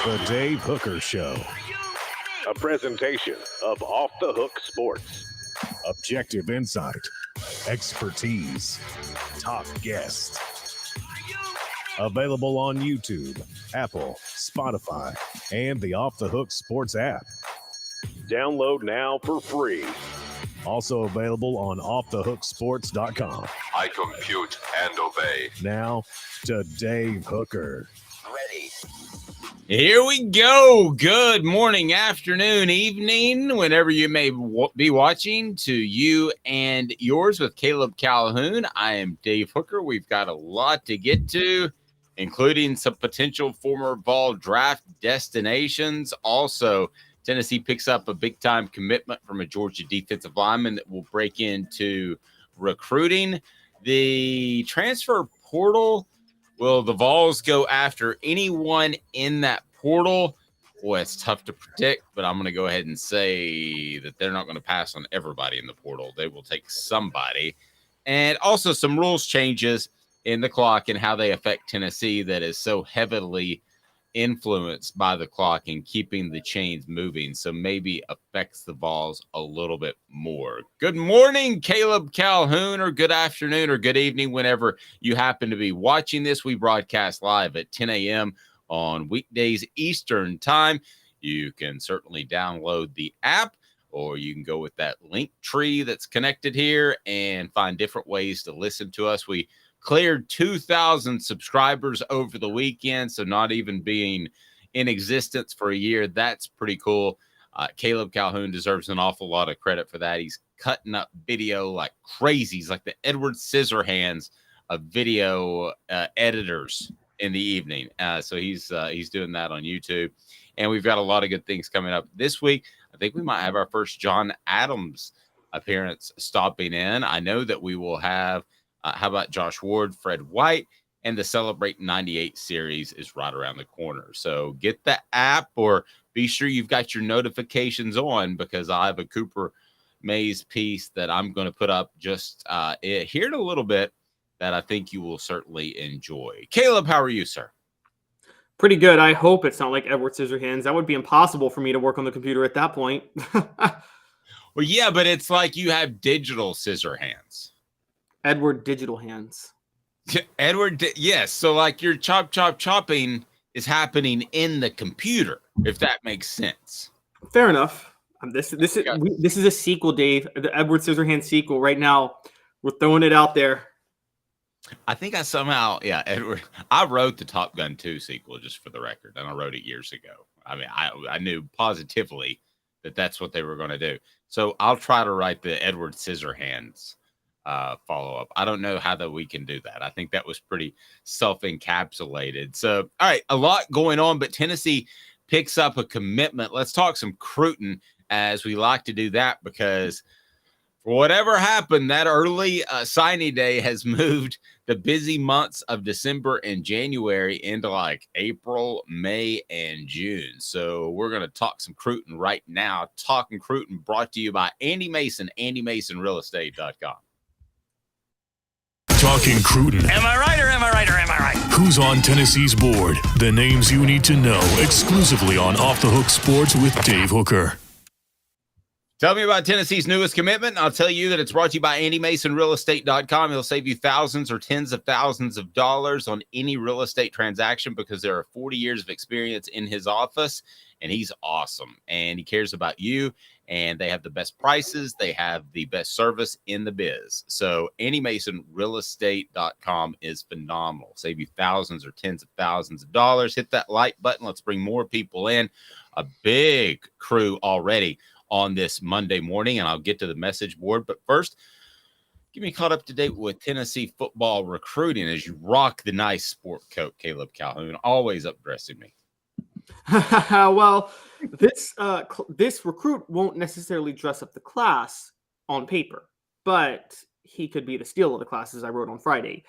The Dave Hooker Show. A presentation of Off the Hook Sports. Objective insight, expertise, top guests. Available on YouTube, Apple, Spotify, and the Off the Hook Sports app. Download now for free. Also available on offthehooksports.com. I compute and obey. Now to Dave Hooker. Ready. Here we go. Good morning, afternoon, evening, whenever you may be watching, to you and yours with Caleb Caloun. I am Dave Hooker. We've got a lot to get to, including some potential former Vol draft destinations. Also, Tennessee picks up a big-time commitment from a Georgia defensive lineman that will break into recruiting. The transfer portal, will the Vols go after anyone in that portal? Boy, it's tough to predict, but I'm going to go ahead and say that they're not going to pass on everybody in the portal. They will take somebody. And also some rules changes in the clock and how they affect Tennessee that is so heavily influenced by the clock and keeping the chains moving, so maybe affects the Vols a little bit more. Good morning, Caleb Calhoun, or good afternoon or good evening whenever you happen to be watching this. We broadcast live at 10 a.m. on weekdays Eastern time. You can certainly download the app, or you can go with that link tree that's connected here and find different ways to listen to us. We cleared 2,000 subscribers over the weekend, so not even being in existence for a year. That's pretty cool. Caleb Calhoun deserves an awful lot of credit for that. He's cutting up video like crazy. He's like the Edward Scissorhands of video editors in the evening. So he's doing that on YouTube. And we've got a lot of good things coming up this week. I think we might have our first John Adams appearance stopping in. I know that we will have how about Josh Ward, Fred White, and the Celebrate 98 series is right around the corner. So get the app, or be sure you've got your notifications on, because I have a Cooper Mays piece that I'm going to put up just here in a little bit that I think you will certainly enjoy. Caleb, how are you, sir? Pretty good. I hope it's not like Edward Scissorhands. That would be impossible for me to work on the computer at that point. Well, yeah, but it's like you have digital scissor hands. Edward Digital Hands. Yes. So like your chopping is happening in the computer, if that makes sense. Fair enough. This is a sequel, Dave. The Edward Scissorhands sequel. Right now, we're throwing it out there. I think Edward. I wrote the Top Gun 2 sequel, just for the record, and I wrote it years ago. I mean, I knew positively that that's what they were going to do. So I'll try to write the Edward Scissorhands follow-up. I don't know how that we can do that. I think that was pretty self-encapsulated. So, all right, a lot going on, but Tennessee picks up a commitment. Let's talk some Cruton, as we like to do that, because for whatever happened, that early signing day has moved the busy months of December and January into like April, May, and June. So we're going to talk some Cruton right now. Talking Cruton brought to you by Andy Mason, AndyMasonRealEstate.com. Talking Cruton. Am I right or am I right or am I right? Who's on Tennessee's board? The names you need to know, exclusively on Off the Hook Sports with Dave Hooker. Tell me about Tennessee's newest commitment. I'll tell you that it's brought to you by AndyMasonRealEstate.com. He'll save you thousands or tens of thousands of dollars on any real estate transaction, because there are 40 years of experience in his office, and he's awesome. And he cares about you, and they have the best prices. They have the best service in the biz. So AndyMasonRealEstate.com is phenomenal. Save you thousands or tens of thousands of dollars. Hit that like button. Let's bring more people in. A big crew already on this Monday morning, and I'll get to the message board. But first, get me caught up to date with Tennessee football recruiting as you rock the nice sport coat, Caleb Calhoun, always updressing me. Well, this recruit won't necessarily dress up the class on paper, but he could be the steal of the class, as I wrote on Friday.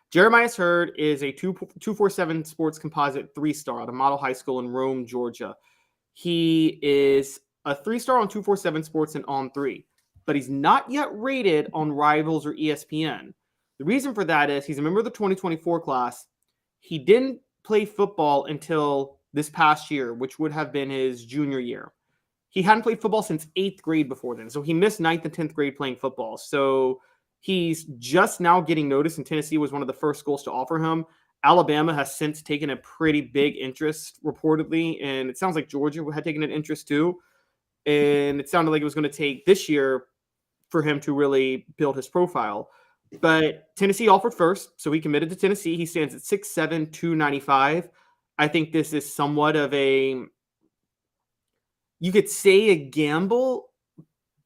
Jeremias Heard is a 247 sports composite 3-star at a model high school in Rome, Georgia. He is a 3-star on 247 Sports and On3, but he's not yet rated on Rivals or ESPN. The reason for that is he's a member of the 2024 class. He didn't play football until this past year, which would have been his junior year. He hadn't played football since 8th grade before then. So he missed 9th and 10th grade playing football. So he's just now getting noticed, and Tennessee was one of the first schools to offer him. Alabama has since taken a pretty big interest, reportedly, and it sounds like Georgia had taken an interest too. And it sounded like it was going to take this year for him to really build his profile. But Tennessee offered first, so he committed to Tennessee. He stands at 6'7", 295. I think this is somewhat of a, you could say a gamble,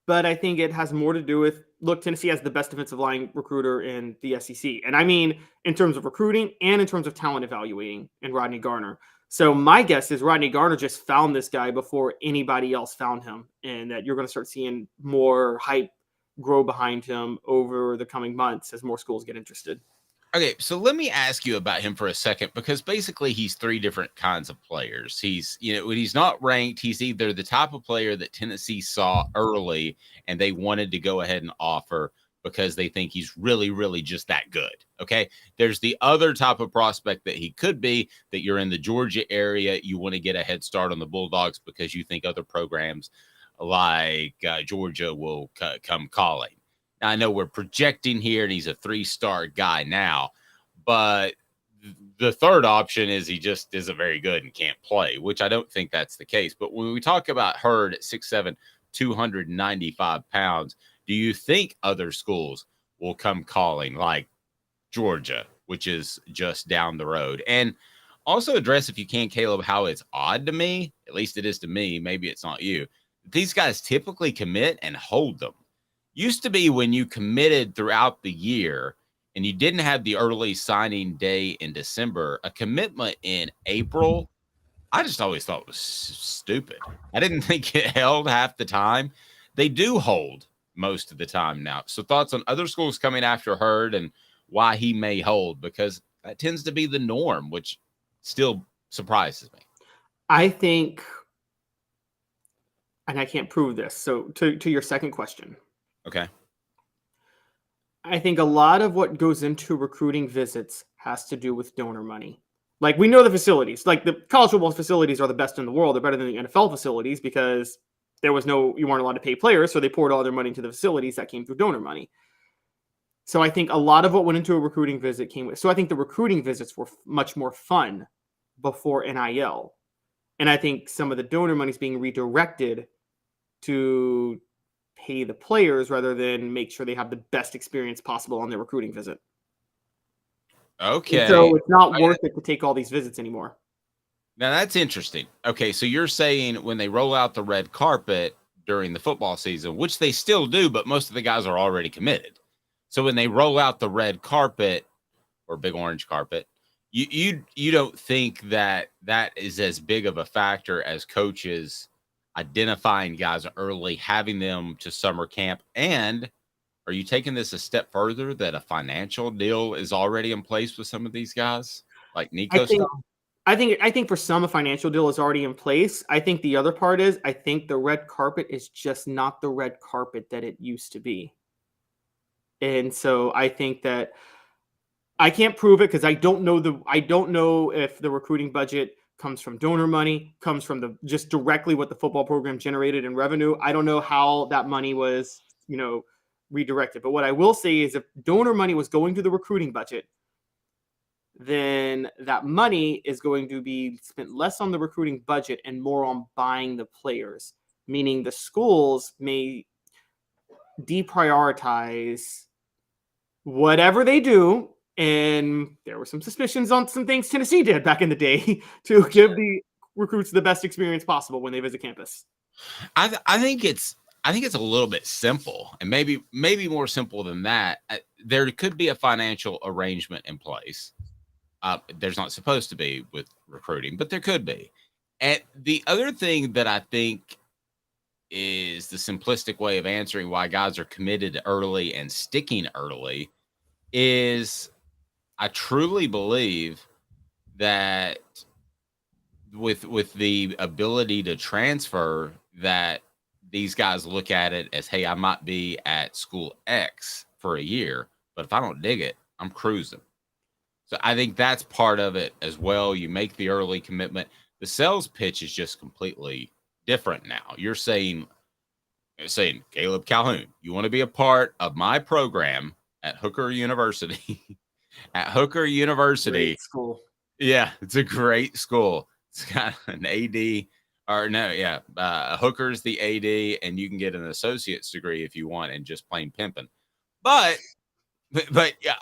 but I think it has more to do with, look, Tennessee has the best defensive line recruiter in the SEC. And I mean, in terms of recruiting and in terms of talent evaluating, in Rodney Garner. So my guess is Rodney Garner just found this guy before anybody else found him, and that you're going to start seeing more hype grow behind him over the coming months as more schools get interested. Okay, so let me ask you about him for a second, because basically he's three different kinds of players. He's, when he's not ranked, he's either the type of player that Tennessee saw early and they wanted to go ahead and offer because they think he's really, really just that good. Okay, there's the other type of prospect that he could be, that you're in the Georgia area, you want to get a head start on the Bulldogs because you think other programs like Georgia will come calling. Now, I know we're projecting here and he's a 3-star guy now, but the third option is he just isn't very good and can't play, which I don't think that's the case. But when we talk about Heard at 6'7", 295 pounds, do you think other schools will come calling like Georgia, which is just down the road? And also address, if you can, Caleb, how it's odd to me, at least it is to me, maybe it's not you, these guys typically commit and hold them. Used to be when you committed throughout the year and you didn't have the early signing day in December, a commitment in April, I just always thought was stupid. I didn't think it held half the time. They do hold most of the time now. So thoughts on other schools coming after Heard and why he may hold, because that tends to be the norm, which still surprises me. I think, and I can't prove this, so to your second question. Okay. I think a lot of what goes into recruiting visits has to do with donor money. Like, we know the facilities, like the college football facilities are the best in the world. They're better than the NFL facilities because you weren't allowed to pay players. So they poured all their money into the facilities that came through donor money. So I think a lot of what went into a recruiting visit came with. So I think the recruiting visits were much more fun before NIL. And I think some of the donor money is being redirected to pay the players rather than make sure they have the best experience possible on their recruiting visit. Okay. And so it's not worth it to take all these visits anymore. Now that's interesting. Okay, so you're saying when they roll out the red carpet during the football season, which they still do, but most of the guys are already committed. So when they roll out the red carpet or big orange carpet, you don't think that is as big of a factor as coaches identifying guys early, having them to summer camp? And are you taking this a step further that a financial deal is already in place with some of these guys, like Nico? I think for some, a financial deal is already in place. I think the other part is, I think the red carpet is just not the red carpet that it used to be. And so I think that I can't prove it because I don't know if the recruiting budget comes from donor money, comes from just directly what the football program generated in revenue. I don't know how that money was, redirected. But what I will say is, if donor money was going to the recruiting budget, then that money is going to be spent less on the recruiting budget and more on buying the players, meaning the schools may deprioritize whatever they do. And there were some suspicions on some things Tennessee did back in the day to give the recruits the best experience possible when they visit campus. I think it's a little bit simple, and maybe more simple than that. There could be a financial arrangement in place. There's not supposed to be with recruiting, but there could be. And the other thing that I think is the simplistic way of answering why guys are committed early and sticking early is, I truly believe that with the ability to transfer, that these guys look at it as, hey, I might be at school X for a year, but if I don't dig it, I'm cruising. So I think that's part of it as well. You make the early commitment. The sales pitch is just completely different now. You're saying, Caleb Calhoun, you want to be a part of my program at Hooker University. At Hooker University. Great school. Yeah, it's a great school. It's got an AD, Hooker's the AD, and you can get an associate's degree if you want, and just plain pimping. But yeah,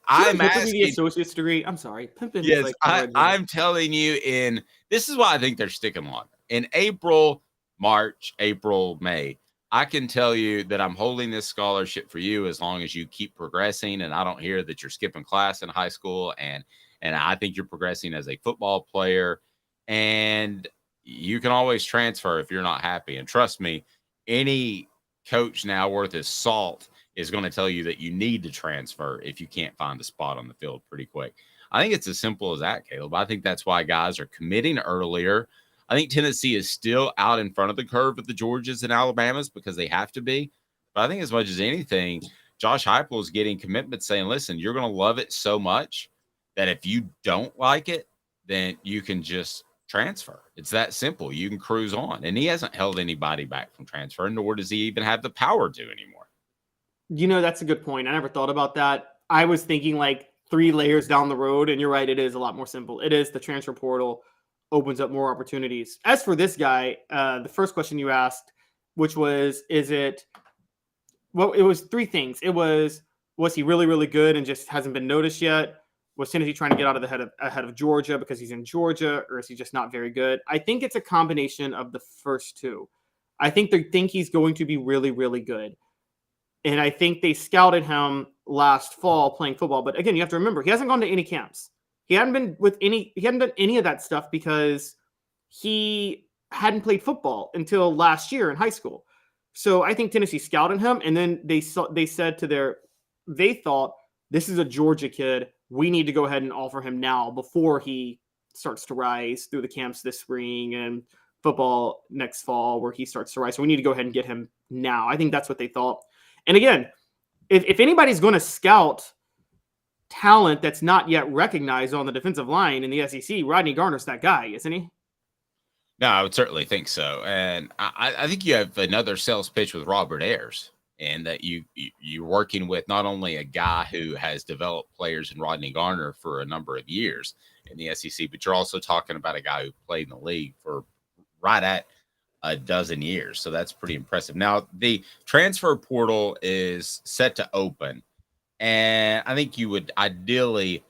I'm asking the associate's degree. I'm sorry, pimping. Yes, Is I'm telling you, this is why I think they're sticking longer. In April, May, I can tell you that I'm holding this scholarship for you as long as you keep progressing, and I don't hear that you're skipping class in high school, and I think you're progressing as a football player, and you can always transfer if you're not happy. And trust me, any coach now worth his salt is going to tell you that you need to transfer if you can't find a spot on the field pretty quick. I think it's as simple as that, Caleb. I think that's why guys are committing earlier. I think Tennessee is still out in front of the curve with the Georgias and Alabamas because they have to be. But I think as much as anything, Josh Heupel is getting commitment saying, listen, you're going to love it so much that if you don't like it, then you can just transfer. It's that simple. You can cruise on. And he hasn't held anybody back from transferring, nor does he even have the power to anymore. That's a good point. I never thought about that. I was thinking like 3 layers down the road, and you're right. It is a lot more simple. It is the transfer portal opens up more opportunities. As for this guy, the first question you asked, which was, it was 3 things. It was he really, really good and just hasn't been noticed yet? Was Tennessee trying to get out of the ahead of Georgia because he's in Georgia, or is he just not very good? I think it's a combination of the first 2. I think they think he's going to be really, really good. And I think they scouted him last fall playing football. But again, you have to remember, he hasn't gone to any camps. He hadn't done any of that stuff because he hadn't played football until last year in high school. So I think Tennessee scouted him, and then they thought this is a Georgia kid. We need to go ahead and offer him now before he starts to rise through the camps this spring and football next fall where he starts to rise. So we need to go ahead and get him now. I think that's what they thought. And again, if anybody's going to scout talent that's not yet recognized on the defensive line in the SEC, Rodney Garner's that guy, isn't he? No, I would certainly think so. And I think you have another sales pitch with Robert Ayers, and that you're working with not only a guy who has developed players in Rodney Garner for a number of years in the SEC, but you're also talking about a guy who played in the league for right at a dozen years. So that's pretty impressive. Now, the transfer portal is set to open, and I think you would ideally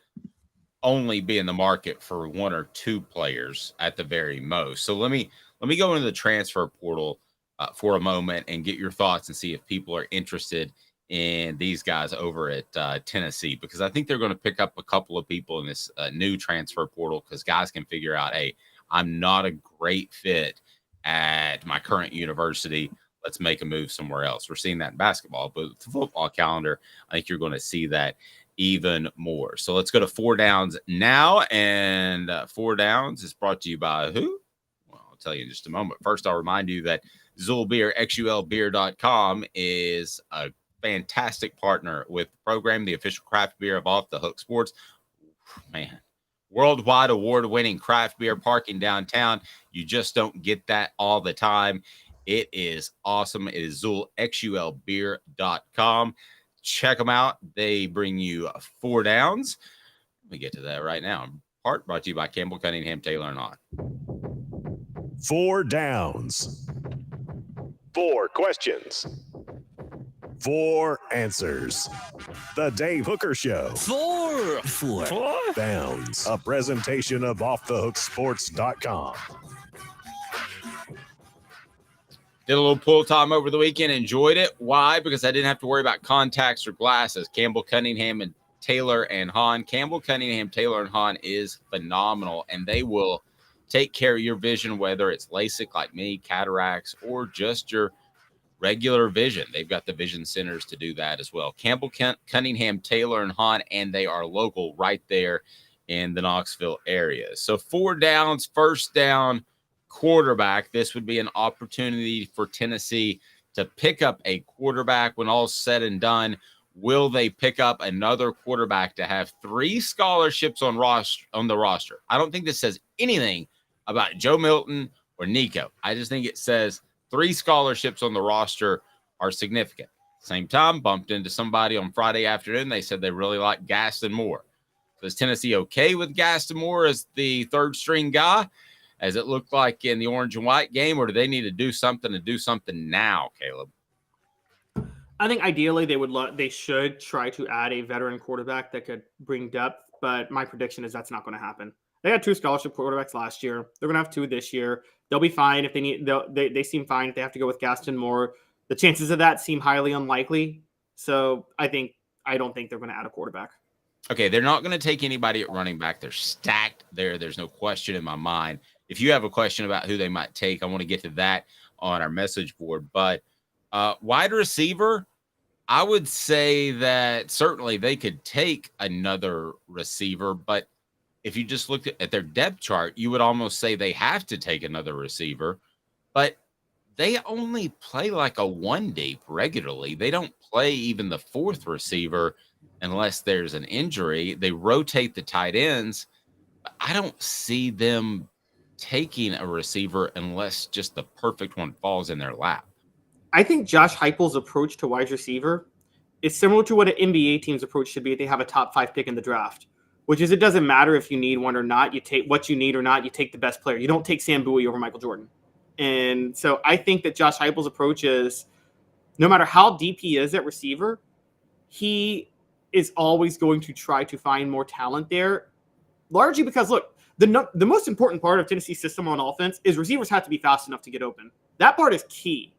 only be in the market for 1 or 2 players at the very most. So let me go into the transfer portal for a moment and get your thoughts and see if people are interested in these guys over at Tennessee, because I think they're going to pick up a couple of people in this new transfer portal, because guys can figure out, hey, I'm not a great fit at my current university. Let's make a move somewhere else. We're seeing that in basketball, but with the football calendar, I think you're going to see that even more. So let's go to 4 Downs now. And 4 Downs is brought to you by who? Well, I'll tell you in just a moment. First, I'll remind you that Zul Beer, XULbeer.com, is a fantastic partner with the program, the official craft beer of Off the Hook Sports. Man, worldwide award-winning craft beer parking downtown. You just don't get that all the time. It is awesome. It is Zul, XULbeer.com. Check them out. They bring you 4 Downs. Let me get to that right now. Part brought to you by Campbell, Cunningham, Taylor, and Hahn. 4 Downs. 4 questions. 4 answers. The Dave Hooker Show. 4 Downs. A presentation of OffTheHookSports.com. Did a little pool time over the weekend. Enjoyed it. Why? Because I didn't have to worry about contacts or glasses. Campbell, Cunningham, and Taylor and Hahn. Campbell, Cunningham, Taylor, and Hahn is phenomenal, and they will take care of your vision, whether it's LASIK like me, cataracts, or just your regular vision. They've got the vision centers to do that as well. Campbell, Cunningham, Taylor, and Hahn, and they are local right there in the Knoxville area. So 4 Downs, first down, quarterback. This would be an opportunity for Tennessee to pick up a quarterback when all's said and done. Will they pick up another quarterback to have 3 scholarships on the roster? I don't think this says anything about Joe Milton or Nico. I just think it says 3 scholarships on the roster are significant. Same time, bumped into somebody on Friday afternoon. They said they really like Gaston Moore. So is Tennessee okay with Gaston Moore as the third string guy, as it looked like in the orange and white game, or do they need to do something now, Caleb? I think ideally they should try to add a veteran quarterback that could bring depth, but my prediction is that's not going to happen. They had 2 scholarship quarterbacks last year. They're going to have 2 this year. They'll be fine if they need. They seem fine if they have to go with Gaston Moore. The chances of that seem highly unlikely. So I don't think they're going to add a quarterback. Okay, they're not going to take anybody at running back. They're stacked there. There's no question in my mind. If you have a question about who they might take, I want to get to that on our message board. But wide receiver, I would say that certainly they could take another receiver. But if you just looked at their depth chart, you would almost say they have to take another receiver. But they only play like a 1 deep regularly. They don't play even the 4th receiver unless there's an injury. They rotate the tight ends. I don't see them taking a receiver unless just the perfect one falls in their lap. I think Josh Heupel's approach to wide receiver is similar to what an NBA team's approach should be if they have a top 5 pick in the draft, which is it doesn't matter if you need one or not. You take what you need or not. You take the best player. You don't take Sam Bowie over Michael Jordan. And so I think that Josh Heupel's approach is no matter how deep he is at receiver, he is always going to try to find more talent there, largely because, look, the most important part of Tennessee's system on offense is receivers have to be fast enough to get open. That part is key.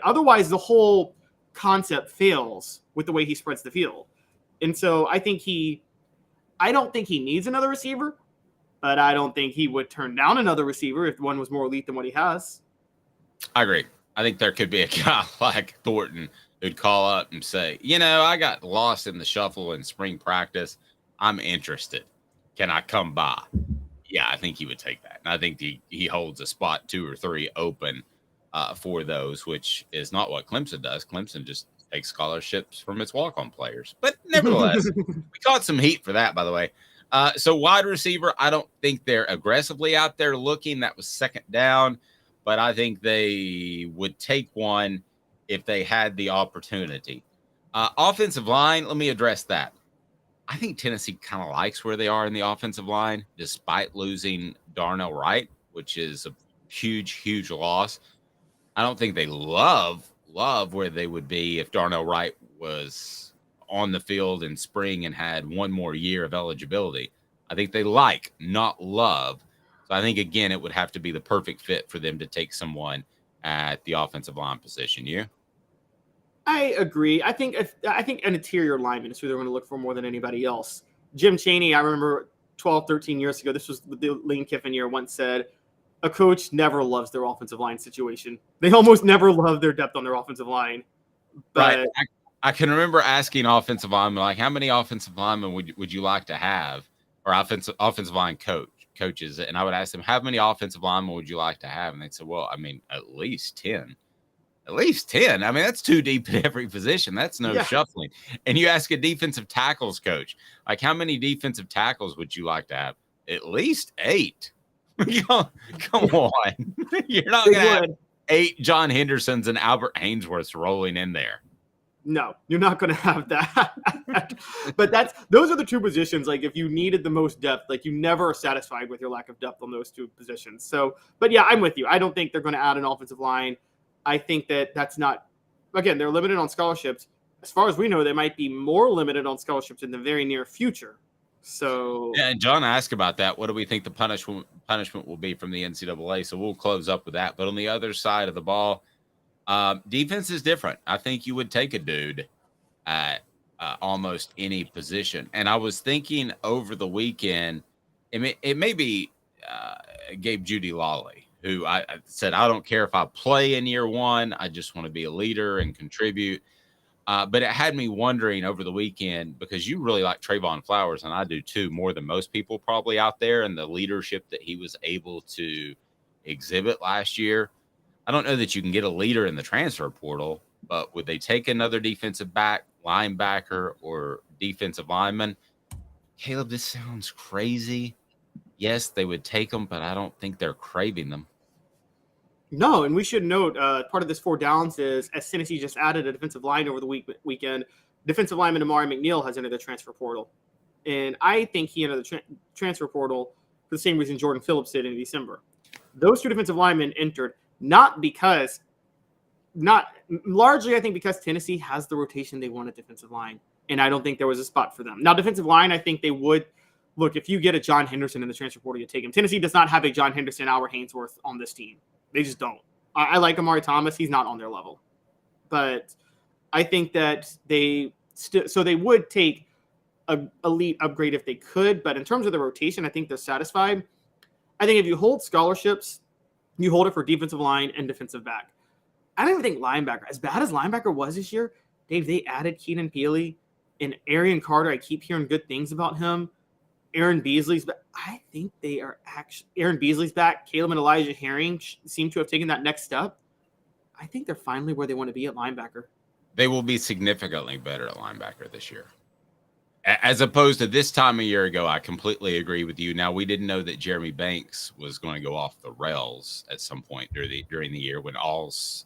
Otherwise, the whole concept fails with the way he spreads the field. And so I don't think he needs another receiver, but I don't think he would turn down another receiver if one was more elite than what he has. I agree. I think there could be a guy like Thornton who'd call up and say, I got lost in the shuffle in spring practice. I'm interested. Can I come by? Yeah, I think he would take that. And I think he holds a spot 2 or 3 open for those, which is not what Clemson does. Clemson just takes scholarships from its walk-on players. But nevertheless, we caught some heat for that, by the way. So wide receiver, I don't think they're aggressively out there looking. That was second down. But I think they would take one if they had the opportunity. Offensive line, let me address that. I think Tennessee kind of likes where they are in the offensive line, despite losing Darnell Wright, which is a huge, huge loss. I don't think they love where they would be if Darnell Wright was on the field in spring and had 1 more year of eligibility. I think they like, not love. So I think, again, it would have to be the perfect fit for them to take someone at the offensive line position. You? I agree. I think an interior lineman is who they're going to look for more than anybody else. Jim Chaney, I remember 12, 13 years ago, this was the Lane Kiffin year, once said, a coach never loves their offensive line situation. They almost never love their depth on their offensive line. But right. I can remember asking offensive linemen, like, how many offensive linemen would you like to have, or offensive line coaches? And I would ask them, how many offensive linemen would you like to have? And they'd say, well, I mean, at least 10. At least 10. I mean, that's 2 deep at every position. That's no shuffling. And you ask a defensive tackles coach, like, how many defensive tackles would you like to have? At least 8. Come on. You're not going to have 8 John Hendersons and Albert Hainsworths rolling in there. No, you're not going to have that. But those are the 2 positions. Like, if you needed the most depth, like, you never are satisfied with your lack of depth on those 2 positions. So, but yeah, I'm with you. I don't think they're going to add an offensive line. I think that's not, again, they're limited on scholarships. As far as we know, they might be more limited on scholarships in the very near future. So, yeah, and John asked about that. What do we think the punishment will be from the NCAA? So we'll close up with that. But on the other side of the ball, defense is different. I think you would take a dude at almost any position. And I was thinking over the weekend, it may be Gabe Judy Lawley, who I said, I don't care if I play in year 1. I just want to be a leader and contribute. But it had me wondering over the weekend, because you really like Trayvon Flowers, and I do too, more than most people probably out there, and the leadership that he was able to exhibit last year. I don't know that you can get a leader in the transfer portal, but would they take another defensive back, linebacker, or defensive lineman? Caleb, this sounds crazy, yes, they would take them, but I don't think they're craving them. No, and we should note part of this 4 downs is, as Tennessee just added a defensive line over the weekend, defensive lineman Amari McNeil has entered the transfer portal. And I think he entered the transfer portal for the same reason Jordan Phillips did in December. Those 2 defensive linemen entered largely, I think, because Tennessee has the rotation they want at defensive line. And I don't think there was a spot for them. Now, defensive line, I think they would. Look, if you get a John Henderson in the transfer portal, you take him. Tennessee does not have a John Henderson, Albert Haynesworth on this team. They just don't. I like Amari Thomas. He's not on their level. But I think that they would take an elite upgrade if they could. But in terms of the rotation, I think they're satisfied. I think if you hold scholarships, you hold it for defensive line and defensive back. I don't even think linebacker, as bad as linebacker was this year, Dave, they added Keenan Peely and Arian Carter. I keep hearing good things about him. Aaron Beasley's back. I think they are actually Aaron Beasley's back. Caleb and Elijah Herring seem to have taken that next step. I think they're finally where they want to be at linebacker. They will be significantly better at linebacker this year. As opposed to this time a year ago, I completely agree with you. Now, we didn't know that Jeremy Banks was going to go off the rails at some point during the year when all's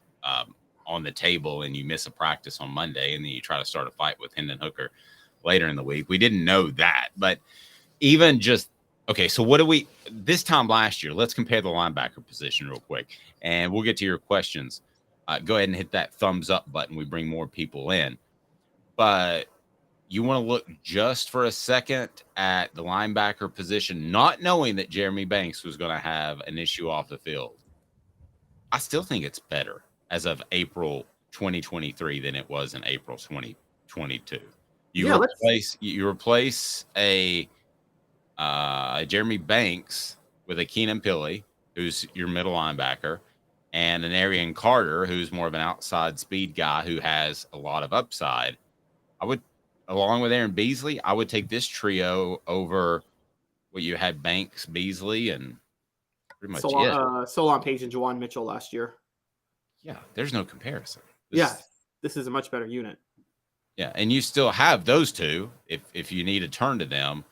on the table and you miss a practice on Monday and then you try to start a fight with Hendon Hooker later in the week. We didn't know that, but even just, okay, so what do we, this time last year, let's compare the linebacker position real quick, and we'll get to your questions. Go ahead and hit that thumbs up button. We bring more people in. But you want to look just for a second at the linebacker position, not knowing that Jeremy Banks was going to have an issue off the field. I still think it's better as of April 2023 than it was in April 2022. You replace a Jeremy Banks with a Keenan Peely, who's your middle linebacker, and an Arian Carter, who's more of an outside speed guy who has a lot of upside. I would, along with Aaron Beasley, I would take this trio over what you had Banks, Beasley, and pretty much Solon Page and Juwan Mitchell last year. Yeah, there's no comparison. This is a much better unit. Yeah, and you still have those two if you need to turn to them.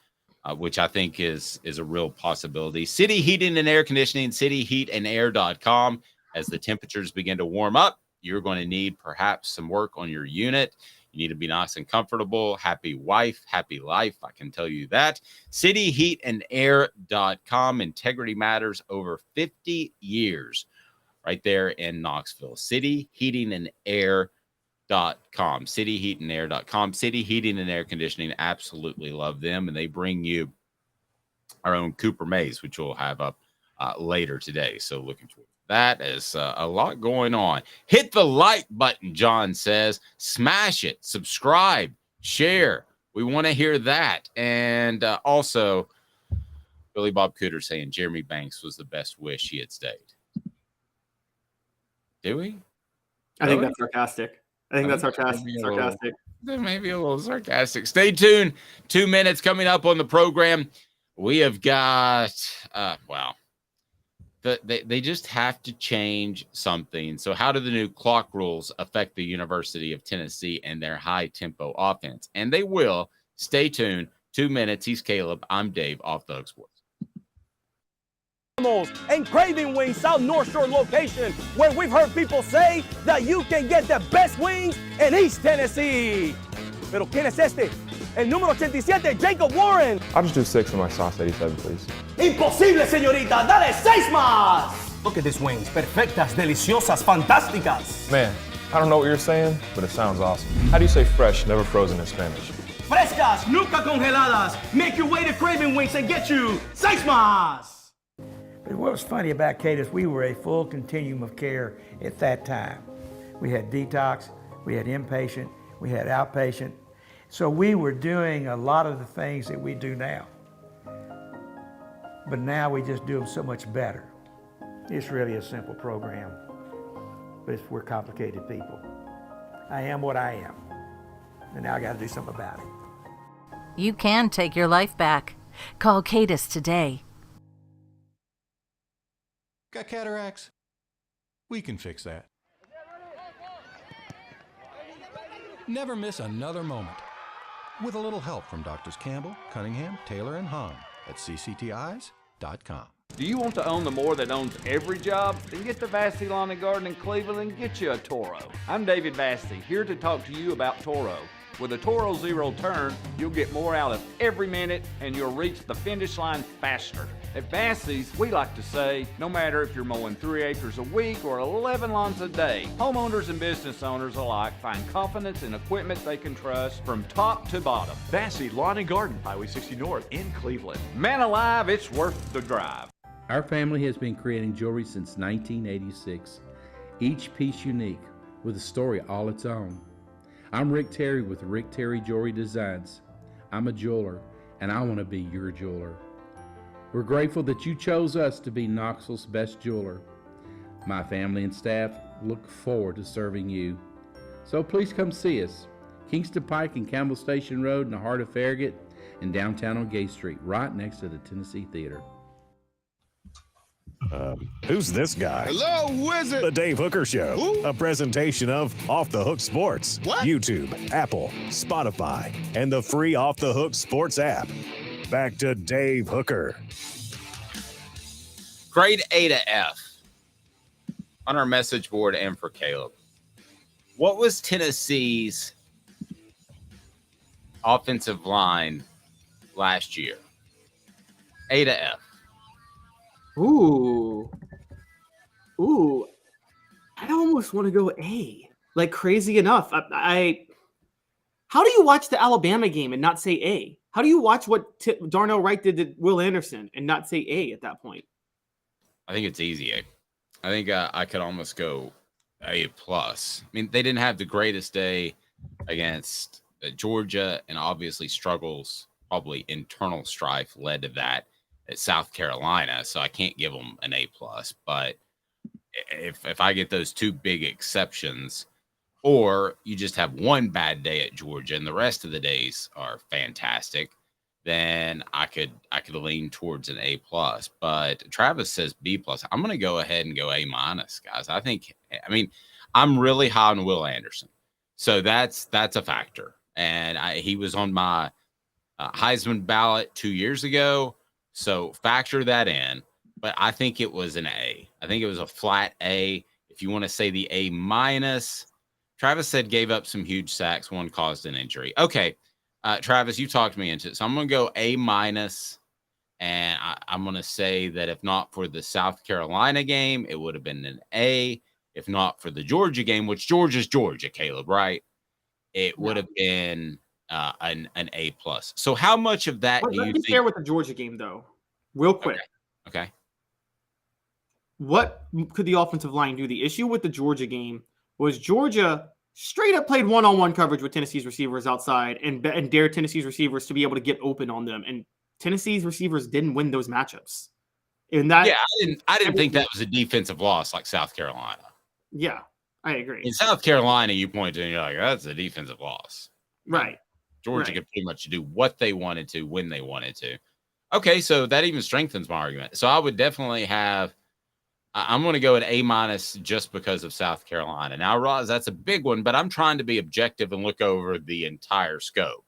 Which I think is a real possibility. City Heating and Air Conditioning, cityheatandair.com. As the temperatures begin to warm up, you're going to need perhaps some work on your unit. You need to be nice and comfortable. Happy wife, happy life. I can tell you that. Cityheatandair.com. Integrity matters over 50 years right there in Knoxville. Cityheatandair.com. Cityheatandair.com. City Heating and Air Conditioning, absolutely love them, and they bring you our own Cooper Maze, which we'll have up later today. So looking forward to that. As a lot going on. Hit the like button, John says. Smash it. Subscribe. Share. We want to hear that. And also, Billy Bob Cooter saying Jeremy Banks was the best wish he had stayed. Do we? I think that's sarcastic. Sarcastic. Maybe a little sarcastic. Stay tuned. 2 minutes coming up on the program. We have got, they just have to change something. So how do the new clock rules affect the University of Tennessee and their high-tempo offense? And they will. Stay tuned. 2 minutes. He's Caleb. I'm Dave, Off the Hook Sports. And Craving Wings South North Shore location, where we've heard people say that you can get the best wings in East Tennessee. Pero ¿quién es este? El número 87, Jacob Warren. I'll just do 6 on my sauce 87, please. Imposible, señorita. Dale 6 más. Look at these wings. Perfectas, deliciosas, fantásticas. Man, I don't know what you're saying, but it sounds awesome. How do you say fresh, never frozen in Spanish? Frescas, nunca congeladas. Make your way to Craving Wings and get you 6 más. But what was funny about Kate is we were a full continuum of care at that time. We had detox, we had inpatient, we had outpatient. So we were doing a lot of the things that we do now. But now we just do them so much better. It's really a simple program, but we're complicated people. I am what I am, and now I got to do something about it. You can take your life back. Call Cadis today. Got cataracts? We can fix that. Never miss another moment. With a little help from Doctors Campbell, Cunningham, Taylor, and Hahn at CCT Eyes, Do you want to own the more that owns every job? Then get to Vassy Lawn and Garden in Cleveland and get you a Toro. I'm David Vassy, here to talk to you about Toro. With a Toro Zero Turn, you'll get more out of every minute and you'll reach the finish line faster. At Vassy's, we like to say, no matter if you're mowing 3 acres a week or 11 lawns a day, homeowners and business owners alike find confidence in equipment they can trust from top to bottom. Vassy Lawn and Garden, Highway 60 North in Cleveland. Man alive, it's worth the drive. Our family has been creating jewelry since 1986, each piece unique with a story all its own. I'm Rick Terry with Rick Terry Jewelry Designs. I'm a jeweler, and I want to be your jeweler. We're grateful that you chose us to be Knoxville's best jeweler. My family and staff look forward to serving you. So please come see us. Kingston Pike and Campbell Station Road in the heart of Farragut and downtown on Gay Street, right next to the Tennessee Theater. Who's this guy? Hello, who is it? The Dave Hooker Show. Who? A presentation of Off the Hook Sports. What? YouTube, Apple, Spotify, and the free Off the Hook Sports app. Back to Dave Hooker. Grade A to F on our message board and for Caleb. What was Tennessee's offensive line last year? A to F. Ooh. I almost want to go A. Like, crazy enough. How do you watch the Alabama game and not say A? How do you watch what Darnell Wright did to Will Anderson and not say A at that point? I think it's easy A. I think I could almost go A plus. I mean, they didn't have the greatest day against Georgia, and obviously struggles, probably internal strife led to that at South Carolina, so I can't give them an A plus. But if I get those two big exceptions, or you just have one bad day at Georgia and the rest of the days are fantastic, then I could lean towards an A plus. But Travis says B plus. I'm going to go ahead and go A minus, guys. I mean, I'm really high on Will Anderson, so that's a factor. And he was on my Heisman ballot 2 years ago. So factor that in, but I think it was an A. I think it was a flat A. If you want to say the A minus, Travis said gave up some huge sacks. One caused an injury. Okay, Travis, you talked me into it. So I'm going to go A minus, and I'm going to say that if not for the South Carolina game, it would have been an A. If not for the Georgia game, which Georgia's Georgia, Caleb, right? It would have been an A plus. So how much of that do you think? Let me share with the Georgia game, though, real quick. Okay. What could the offensive line do? The issue with the Georgia game was Georgia straight up played one-on-one coverage with Tennessee's receivers outside and dared Tennessee's receivers to be able to get open on them. And Tennessee's receivers didn't win those matchups. And that, I didn't think that was a defensive loss like South Carolina. Yeah, I agree. In South Carolina, you point to and you're like, that's a defensive loss. Right. Georgia could pretty much do what they wanted to when they wanted to. Okay, so that even strengthens my argument. So I would definitely have I'm going to go at A minus just because of South Carolina. Now, Roz, that's a big one, but I'm trying to be objective and look over the entire scope,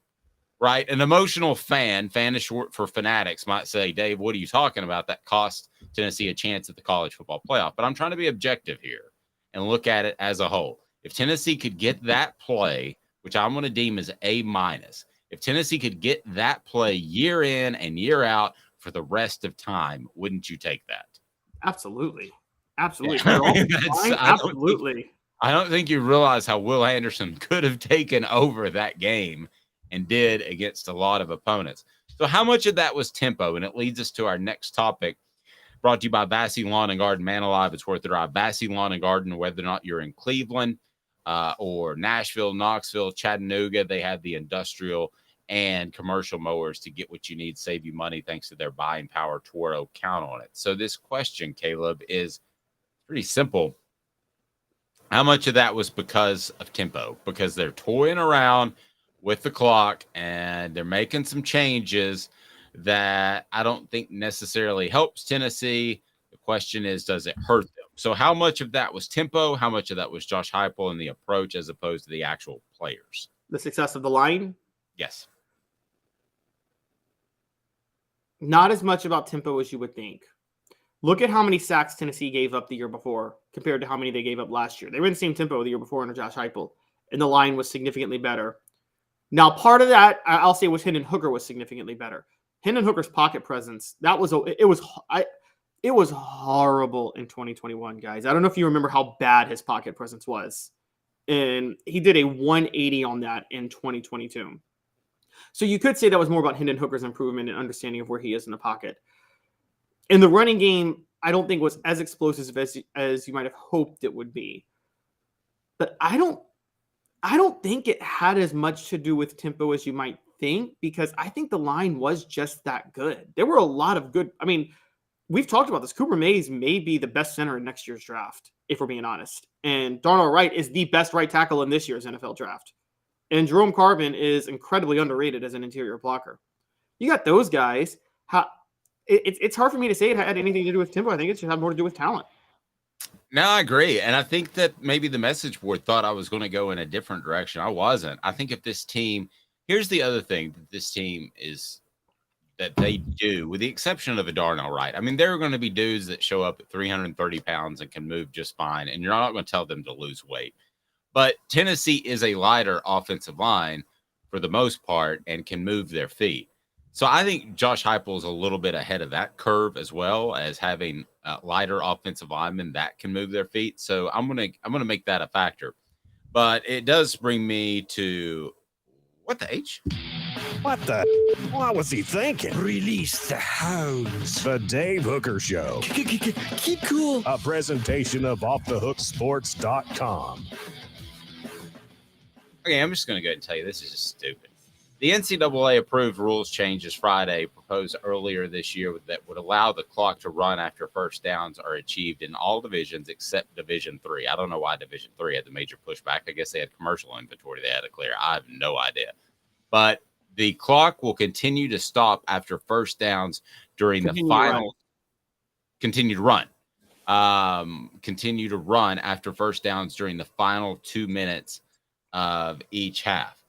right? An emotional fan is short for fanatics, might say, Dave, what are you talking about? That cost Tennessee a chance at the college football playoff. But I'm trying to be objective here and look at it as a whole. If Tennessee could get that play, which I'm going to deem as A minus, if Tennessee could get that play year in and year out for the rest of time, wouldn't you take that? Absolutely. Absolutely. Yeah, absolutely. I don't think you realize how Will Anderson could have taken over that game and did against a lot of opponents. So how much of that was tempo? And it leads us to our next topic, brought to you by Vassy Lawn and Garden. Man alive, it's worth the drive. Vassy Lawn and Garden, whether or not you're in Cleveland or Nashville, Knoxville, Chattanooga, they have the industrial and commercial mowers to get what you need, save you money thanks to their buying power. Toro, count on it. So this question, Caleb, is pretty simple. How much of that was because of tempo? Because they're toying around with the clock and they're making some changes that I don't think necessarily helps Tennessee. The question is, does it hurt them? So how much of that was tempo? How much of that was Josh Heupel and the approach as opposed to the actual players? The success of the line? Yes. Not as much about tempo as you would think. Look at how many sacks Tennessee gave up the year before compared to how many they gave up last year. They were in the same tempo the year before under Josh Heupel, and the line was significantly better. Now, part of that, I'll say, was Hendon Hooker was significantly better. Hendon Hooker's pocket presence, it was horrible in 2021, guys. I don't know if you remember how bad his pocket presence was. And he did a 180 on that in 2022. So you could say that was more about Hendon Hooker's improvement and understanding of where he is in the pocket. In the running game, I don't think was as explosive as you might have hoped it would be. But I don't think it had as much to do with tempo as you might think, because I think the line was just that good. There were a lot of good. I mean, we've talked about this. Cooper Mays may be the best center in next year's draft, if we're being honest. And Darnell Wright is the best right tackle in this year's NFL draft. And Jerome Carvin is incredibly underrated as an interior blocker. You got those guys. It's hard for me to say it had anything to do with tempo. I think it should have more to do with talent. No, I agree. And I think that maybe the message board thought I was going to go in a different direction. I wasn't. I think if this team, here's the other thing that this team is that they do, with the exception of a Darnell Wright. I mean, there are going to be dudes that show up at 330 pounds and can move just fine, and you're not going to tell them to lose weight. But Tennessee is a lighter offensive line for the most part and can move their feet. So I think Josh Heupel is a little bit ahead of that curve, as well as having lighter offensive linemen that can move their feet. So I'm gonna make that a factor. But it does bring me to what the H? What the? What was he thinking? Release the hounds. The Dave Hooker Show. Keep cool. A presentation of OffTheHookSports.com. Okay, I'm just going to go ahead and tell you this is just stupid. The NCAA approved rules changes Friday proposed earlier this year that would allow the clock to run after first downs are achieved in all divisions except Division III. I don't know why Division III had the major pushback. I guess they had commercial inventory they had to clear. I have no idea. But the clock will continue to stop after first downs during the final. Continue to run. Continue to run after first downs during the final 2 minutes of each half.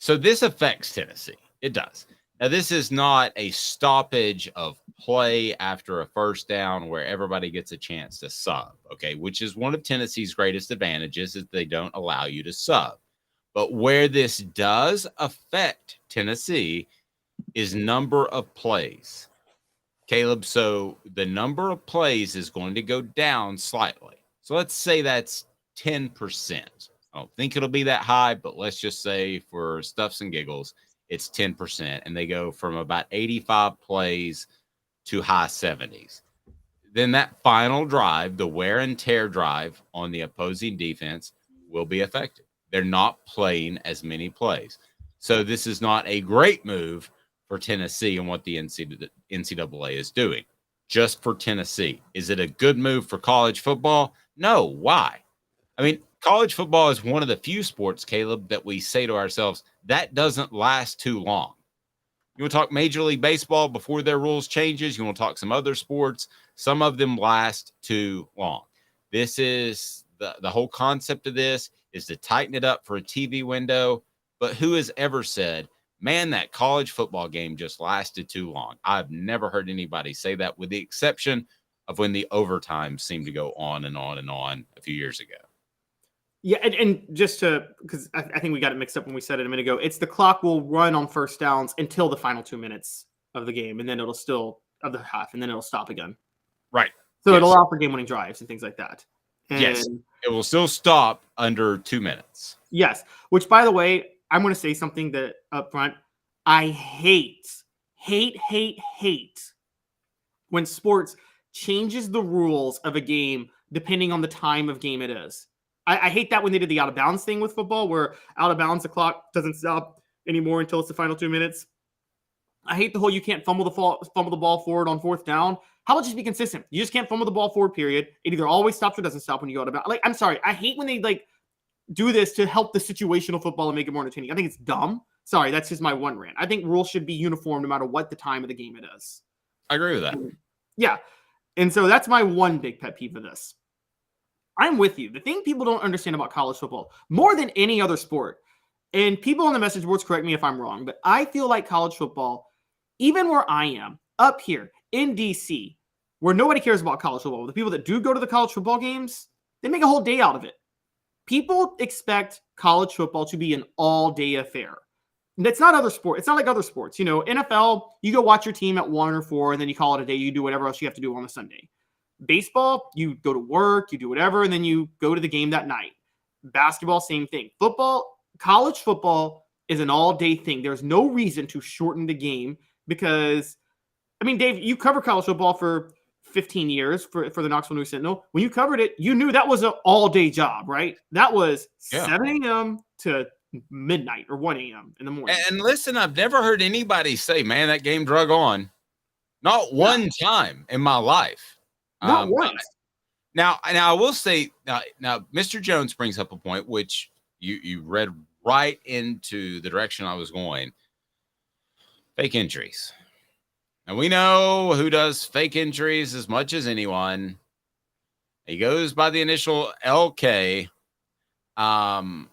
So this affects Tennessee. It does. Now, this is not a stoppage of play after a first down where everybody gets a chance to sub, okay, which is one of Tennessee's greatest advantages is they don't allow you to sub. But where this does affect Tennessee is number of plays. Caleb, so the number of plays is going to go down slightly. So let's say that's 10%. I don't think it'll be that high, but let's just say for stuffs and giggles, it's 10%. And they go from about 85 plays to high 70s. Then that final drive, the wear and tear drive on the opposing defense, will be affected. They're not playing as many plays. So this is not a great move for Tennessee and what the NCAA is doing. Just for Tennessee. Is it a good move for college football? No. Why? I mean, college football is one of the few sports, Caleb, that we say to ourselves, that doesn't last too long. You want to talk Major League Baseball before their rules changes? You want to talk some other sports? Some of them last too long. This is the whole concept of this is to tighten it up for a TV window. But who has ever said, man, that college football game just lasted too long? I've never heard anybody say that, with the exception of when the overtime seemed to go on and on and on a few years ago. Yeah, and just to, because I think we got it mixed up when we said it a minute ago, it's the clock will run on first downs until the final 2 minutes of the game, and then it'll still, of the half, and then it'll stop again. Right. So it'll allow for game-winning drives and things like that. And yes, it will still stop under 2 minutes. Yes, which, by the way, I'm going to say something that up front, I hate when sports changes the rules of a game depending on the time of game it is. I hate that when they did the out-of-bounds thing with football, where out-of-bounds, the clock doesn't stop anymore until it's the final 2 minutes. I hate the whole you can't fumble the ball forward on fourth down. How about just be consistent? You just can't fumble the ball forward, period. It either always stops or doesn't stop when you go out-of-bounds. Like, I'm sorry. I hate when they, do this to help the situational football and make it more entertaining. I think it's dumb. Sorry, that's just my one rant. I think rules should be uniform no matter what the time of the game it is. I agree with that. Yeah. And so that's my one big pet peeve of this. I'm with you. The thing people don't understand about college football, more than any other sport, and people on the message boards correct me if I'm wrong, but I feel like college football, even where I am, up here in DC, where nobody cares about college football, the people that do go to the college football games, they make a whole day out of it. People expect college football to be an all-day affair. And it's not other sport. It's not like other sports. You know, NFL, you go watch your team at 1 or 4, and then you call it a day. You do whatever else you have to do on a Sunday. Baseball, you go to work, you do whatever, and then you go to the game that night. Basketball, same thing. Football, college football is an all-day thing. There's no reason to shorten the game because, I mean, Dave, you cover college football for 15 years for the Knoxville News Sentinel. When you covered it, you knew that was an all-day job, right? That was 7 a.m. to midnight or 1 a.m. in the morning. And listen, I've never heard anybody say, man, that game drug on. Not one time in my life. Not once. Now, I will say, now, Mr. Jones brings up a point which you read right into the direction I was going. Fake injuries. And we know who does fake injuries as much as anyone. He goes by the initial LK. And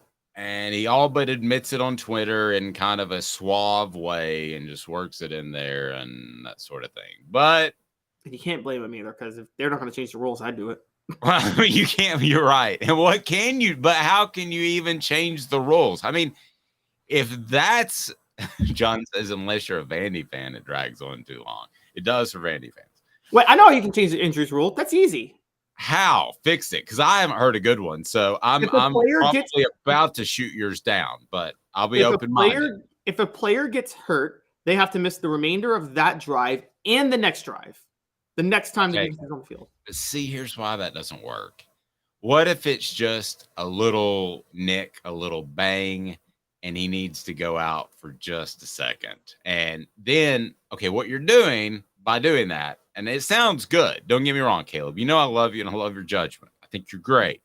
he all but admits it on Twitter in kind of a suave way and just works it in there and that sort of thing. But you can't blame him either, because if they're not going to change the rules, I'd do it. Well, you can't. You're right. And what can you? But how can you even change the rules? I mean, if that's John says, unless you're a Vandy fan, it drags on too long. It does for Vandy fans. Wait, I know you can change the injuries rule. That's easy. How? Fix it, because I haven't heard a good one. So I'm probably about to shoot yours down, but I'll be open-minded. If a player gets hurt, they have to miss the remainder of that drive and the next drive. The next time the game is on the field. See, here's why that doesn't work. What if it's just a little nick, a little bang, and he needs to go out for just a second? And then, okay, what you're doing by doing that, and it sounds good. Don't get me wrong, Caleb. You know I love you and I love your judgment. I think you're great.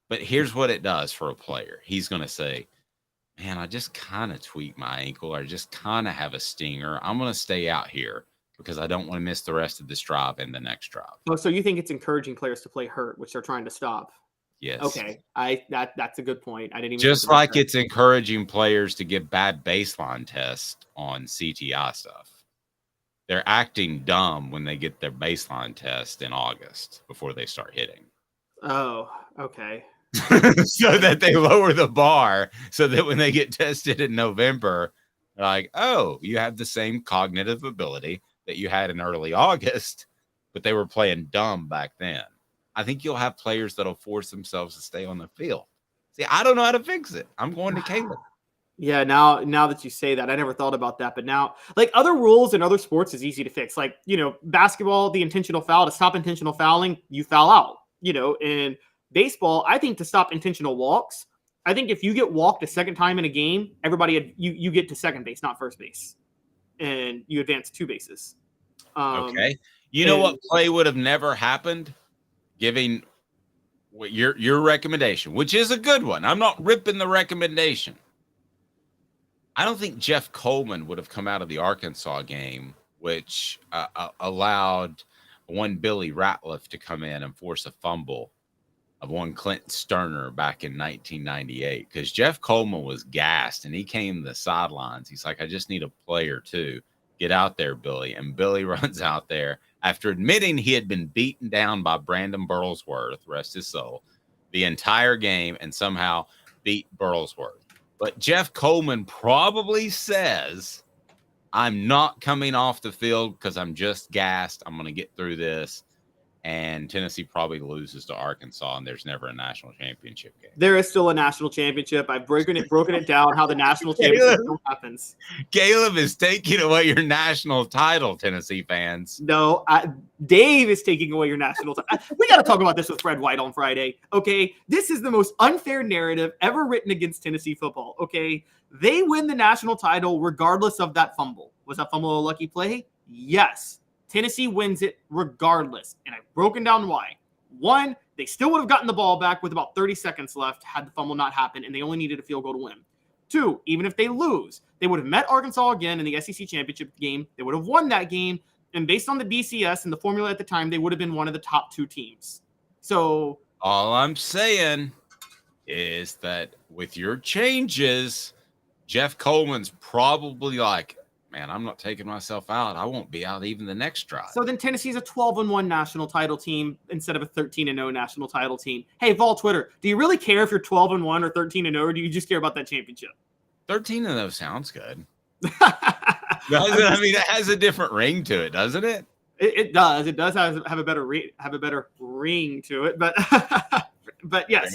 But here's what it does for a player. He's going to say, man, I just kind of tweaked my ankle, or I just kind of have a stinger. I'm going to stay out here because I don't want to miss the rest of this drive and the next drive. Oh, so you think it's encouraging players to play hurt, which they're trying to stop? Yes. Okay. That's a good point. I didn't even just like it's encouraging players to give bad baseline tests on CTI stuff. They're acting dumb when they get their baseline test in August before they start hitting. Oh, okay. So that they lower the bar so that when they get tested in November, they're like, oh, you have the same cognitive ability that you had in early August, but they were playing dumb back then. I think you'll have players that'll force themselves to stay on the field. See, I don't know how to fix it. I'm going to Caleb. Yeah, now that you say that, I never thought about that. But now, like, other rules in other sports is easy to fix. Like, you know, basketball, the intentional foul, to stop intentional fouling, you foul out. You know, in baseball, I think to stop intentional walks, I think if you get walked a second time in a game, you get to second base, not first base. And you advance 2 bases. Okay. You know what play would have never happened? Giving your recommendation, which is a good one. I'm not ripping the recommendation. I don't think Jeff Coleman would have come out of the Arkansas game, which allowed one Billy Ratliff to come in and force a fumble of one Clinton Sterner back in 1998, because Jeff Coleman was gassed and he came to the sidelines. He's like, I just need a play or two. Get out there, Billy. And Billy runs out there after admitting he had been beaten down by Brandon Burlsworth, rest his soul, the entire game, and somehow beat Burlsworth. But Jeff Coleman probably says, I'm not coming off the field because I'm just gassed. I'm going to get through this. And Tennessee probably loses to Arkansas, and there's never a national championship game. There is still a national championship. I've broken it down how the national championship happens. Caleb is taking away your national title, Tennessee fans. No, Dave is taking away your national title. We got to talk about this with Fred White on Friday. Okay, this is the most unfair narrative ever written against Tennessee football. Okay, they win the national title regardless of that fumble. Was that fumble a lucky play? Yes. Tennessee wins it regardless, and I've broken down why. 1, they still would have gotten the ball back with about 30 seconds left had the fumble not happened, and they only needed a field goal to win. 2, even if they lose, they would have met Arkansas again in the SEC championship game. They would have won that game, and based on the BCS and the formula at the time, they would have been one of the top 2 teams. So all I'm saying is that with your changes, Jeff Coleman's probably like, man, I'm not taking myself out. I won't be out even the next drive. So then Tennessee's a 12-1 national title team instead of a 13-0 national title team. Hey, Vol Twitter, do you really care if you're 12-1 or 13-0, or do you just care about that championship? 13-0 sounds good. I mean, it has a different ring to it, doesn't it? It does. It does have a better ring to it. But but yes,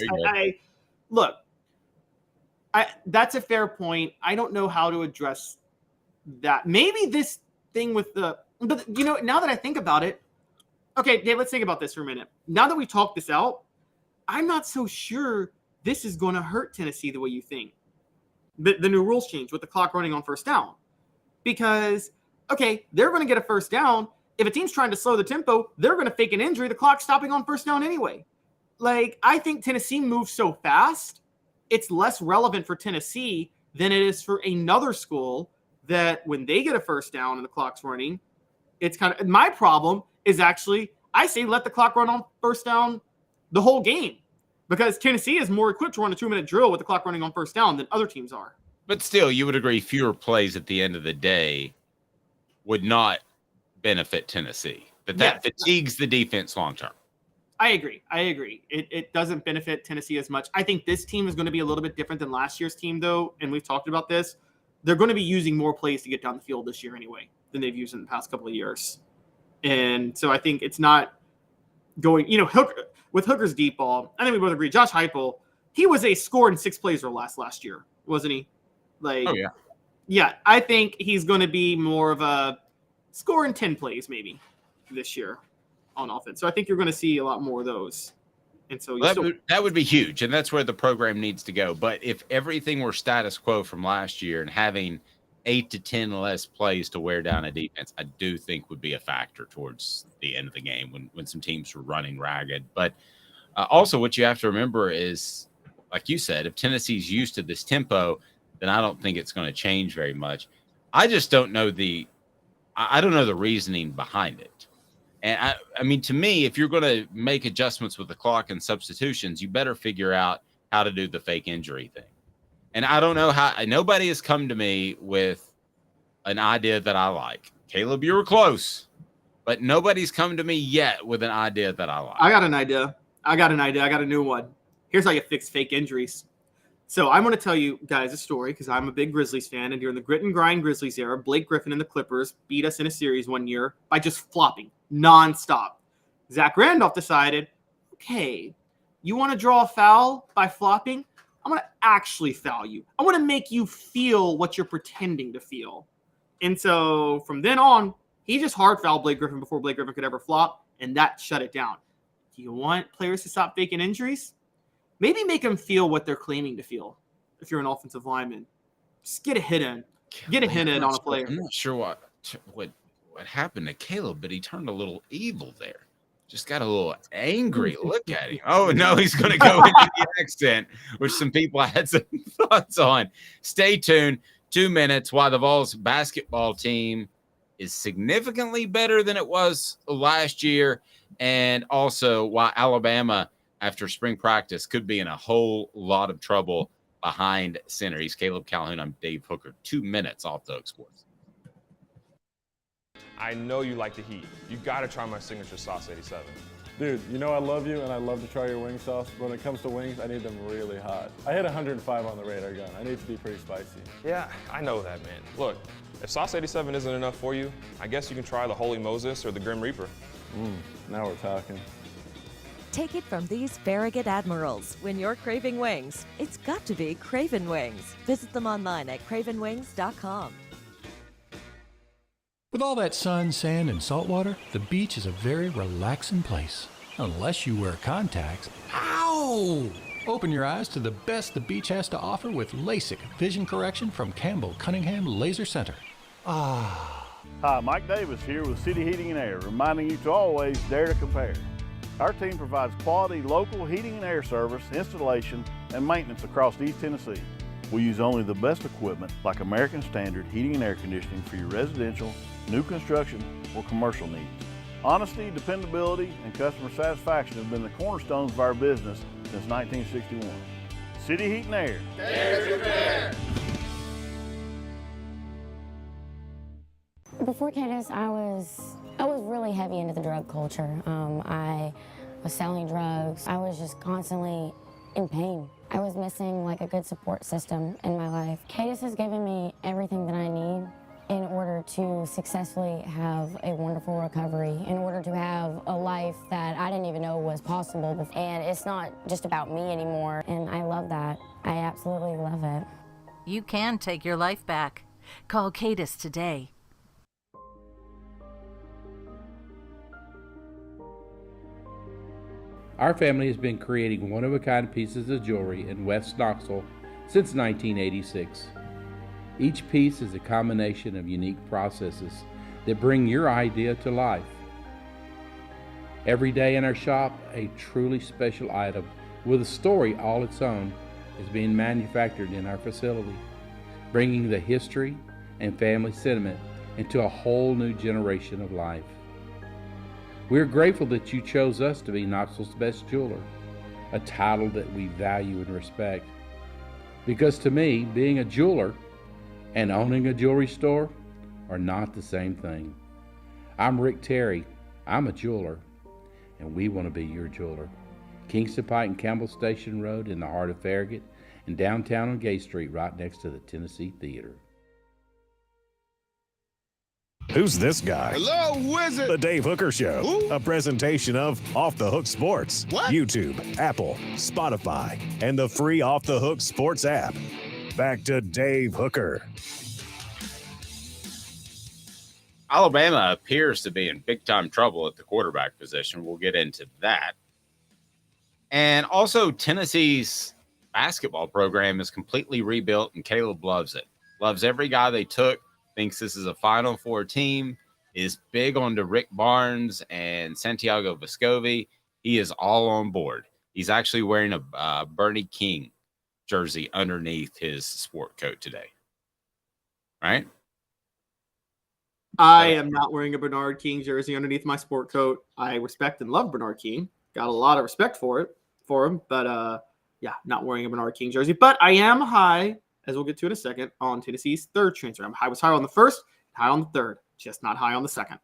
that's a fair point. I don't know how to address that. Maybe this thing with but now that I think about it, okay, Dave, let's think about this for a minute. Now that we talked this out, I'm not so sure this is going to hurt Tennessee the way you think. The new rules change with the clock running on first down. Because, okay, they're going to get a first down. If a team's trying to slow the tempo, they're going to fake an injury. The clock's stopping on first down anyway. Like, I think Tennessee moves so fast, it's less relevant for Tennessee than it is for another school that when they get a first down and the clock's running, it's kind of – my problem is actually I say let the clock run on first down the whole game because Tennessee is more equipped to run a 2-minute drill with the clock running on first down than other teams are. But still, you would agree fewer plays at the end of the day would not benefit Tennessee. That fatigues the defense long term. I agree. It doesn't benefit Tennessee as much. I think this team is going to be a little bit different than last year's team, though, and we've talked about this. They're going to be using more plays to get down the field this year anyway than they've used in the past couple of years. And so I think it's not going – with Hooker's deep ball, I think we both agree. Josh Heupel, he was a score in 6 plays or less last year, wasn't he? Yeah, I think he's going to be more of a score in 10 plays maybe this year on offense. So I think you're going to see a lot more of those. And so that would be huge, and that's where the program needs to go. But if everything were status quo from last year and having 8 to 10 less plays to wear down a defense, I do think would be a factor towards the end of the game when some teams were running ragged. But also what you have to remember is, like you said, if Tennessee's used to this tempo, then I don't think it's going to change very much. I just don't know the reasoning behind it. And I mean, to me, if you're going to make adjustments with the clock and substitutions, you better figure out how to do the fake injury thing. And I don't know how. Nobody has come to me with an idea that I like. Caleb, you were close, but nobody's come to me yet with an idea that I like. I got an idea. I got a new one. Here's how you fix fake injuries. So I'm going to tell you guys a story because I'm a big Grizzlies fan. And during the grit and grind Grizzlies era, Blake Griffin and the Clippers beat us in a series one year by just flopping nonstop. Zach Randolph decided, okay, you want to draw a foul by flopping? I'm going to actually foul you. I want to make you feel what you're pretending to feel. And so from then on, he just hard fouled Blake Griffin before Blake Griffin could ever flop, and that shut it down. Do you want players to stop faking injuries? Maybe make them feel what they're claiming to feel. If you're an offensive lineman, just get a hit in. Get a hit in on a player. I'm not sure what happened to Caleb, but he turned a little evil there. Just got a little angry. Look at him. Oh, no, he's going to go into the accent, which some people had some thoughts on. Stay tuned. 2 minutes while the Vols basketball team is significantly better than it was last year, and also why Alabama, after spring practice, could be in a whole lot of trouble behind center. He's Caleb Caloun. I'm Dave Hooker. 2 minutes off the Hook Sports. I know you like the heat. You got to try my signature sauce 87. Dude, you know I love you and I love to try your wing sauce. But when it comes to wings, I need them really hot. I hit 105 on the radar gun. I need to be pretty spicy. Yeah, I know that, man. Look, if sauce 87 isn't enough for you, I guess you can try the Holy Moses or the Grim Reaper. Now we're talking. Take it from these Farragut Admirals. When you're craving wings, it's got to be Craven Wings. Visit them online at cravenwings.com. With all that sun, sand, and salt water, the beach is a very relaxing place. Unless you wear contacts. Ow! Open your eyes to the best the beach has to offer with LASIK vision correction from Campbell Cunningham Laser Center. Hi, Mike Davis here with City Heating and Air, reminding you to always dare to compare. Our team provides quality local heating and air service, installation, and maintenance across East Tennessee. We use only the best equipment like American Standard heating and air conditioning for your residential, new construction, or commercial needs. Honesty, dependability, and customer satisfaction have been the cornerstones of our business since 1961. City Heat and Air. Dare to compare. Before Cadis, I was really heavy into the drug culture. I was selling drugs. I was just constantly in pain. I was missing like a good support system in my life. Cadis has given me everything that I need in order to successfully have a wonderful recovery, in order to have a life that I didn't even know was possible. And it's not just about me anymore, and I love that. I absolutely love it. You can take your life back. Call Cadis today. Our family has been creating one-of-a-kind pieces of jewelry in West Knoxville since 1986. Each piece is a combination of unique processes that bring your idea to life. Every day in our shop, a truly special item with a story all its own is being manufactured in our facility, bringing the history and family sentiment into a whole new generation of life. We're grateful that you chose us to be Knoxville's best jeweler, a title that we value and respect. Because to me, being a jeweler and owning a jewelry store are not the same thing. I'm Rick Terry. I'm a jeweler, and we want to be your jeweler. Kingston Pike and Campbell Station Road in the heart of Farragut, and downtown on Gay Street right next to the Tennessee Theater. Who's this guy? Hello, wizard. The Dave Hooker Show, Who? a presentation of Off the Hook Sports. What? YouTube, Apple, Spotify, and the free Off the Hook Sports app. Back to Dave Hooker. Alabama appears to be in big-time trouble at the quarterback position. We'll get into that. And also, Tennessee's basketball program is completely rebuilt, and Caleb loves it. Loves every guy they took. Thinks this is a Final Four team, is big on to Rick Barnes and Santiago Vescovi. He is all on board. He's actually wearing a Bernie King jersey underneath his sport coat today. Right? I am not wearing a Bernard King jersey underneath my sport coat. I respect and love Bernard King. Got a lot of respect for him, but yeah, not wearing a Bernard King jersey. But I am high, as we'll get to in a second, on Tennessee's third transfer. I was high on the first, high on the third, just not high on the second.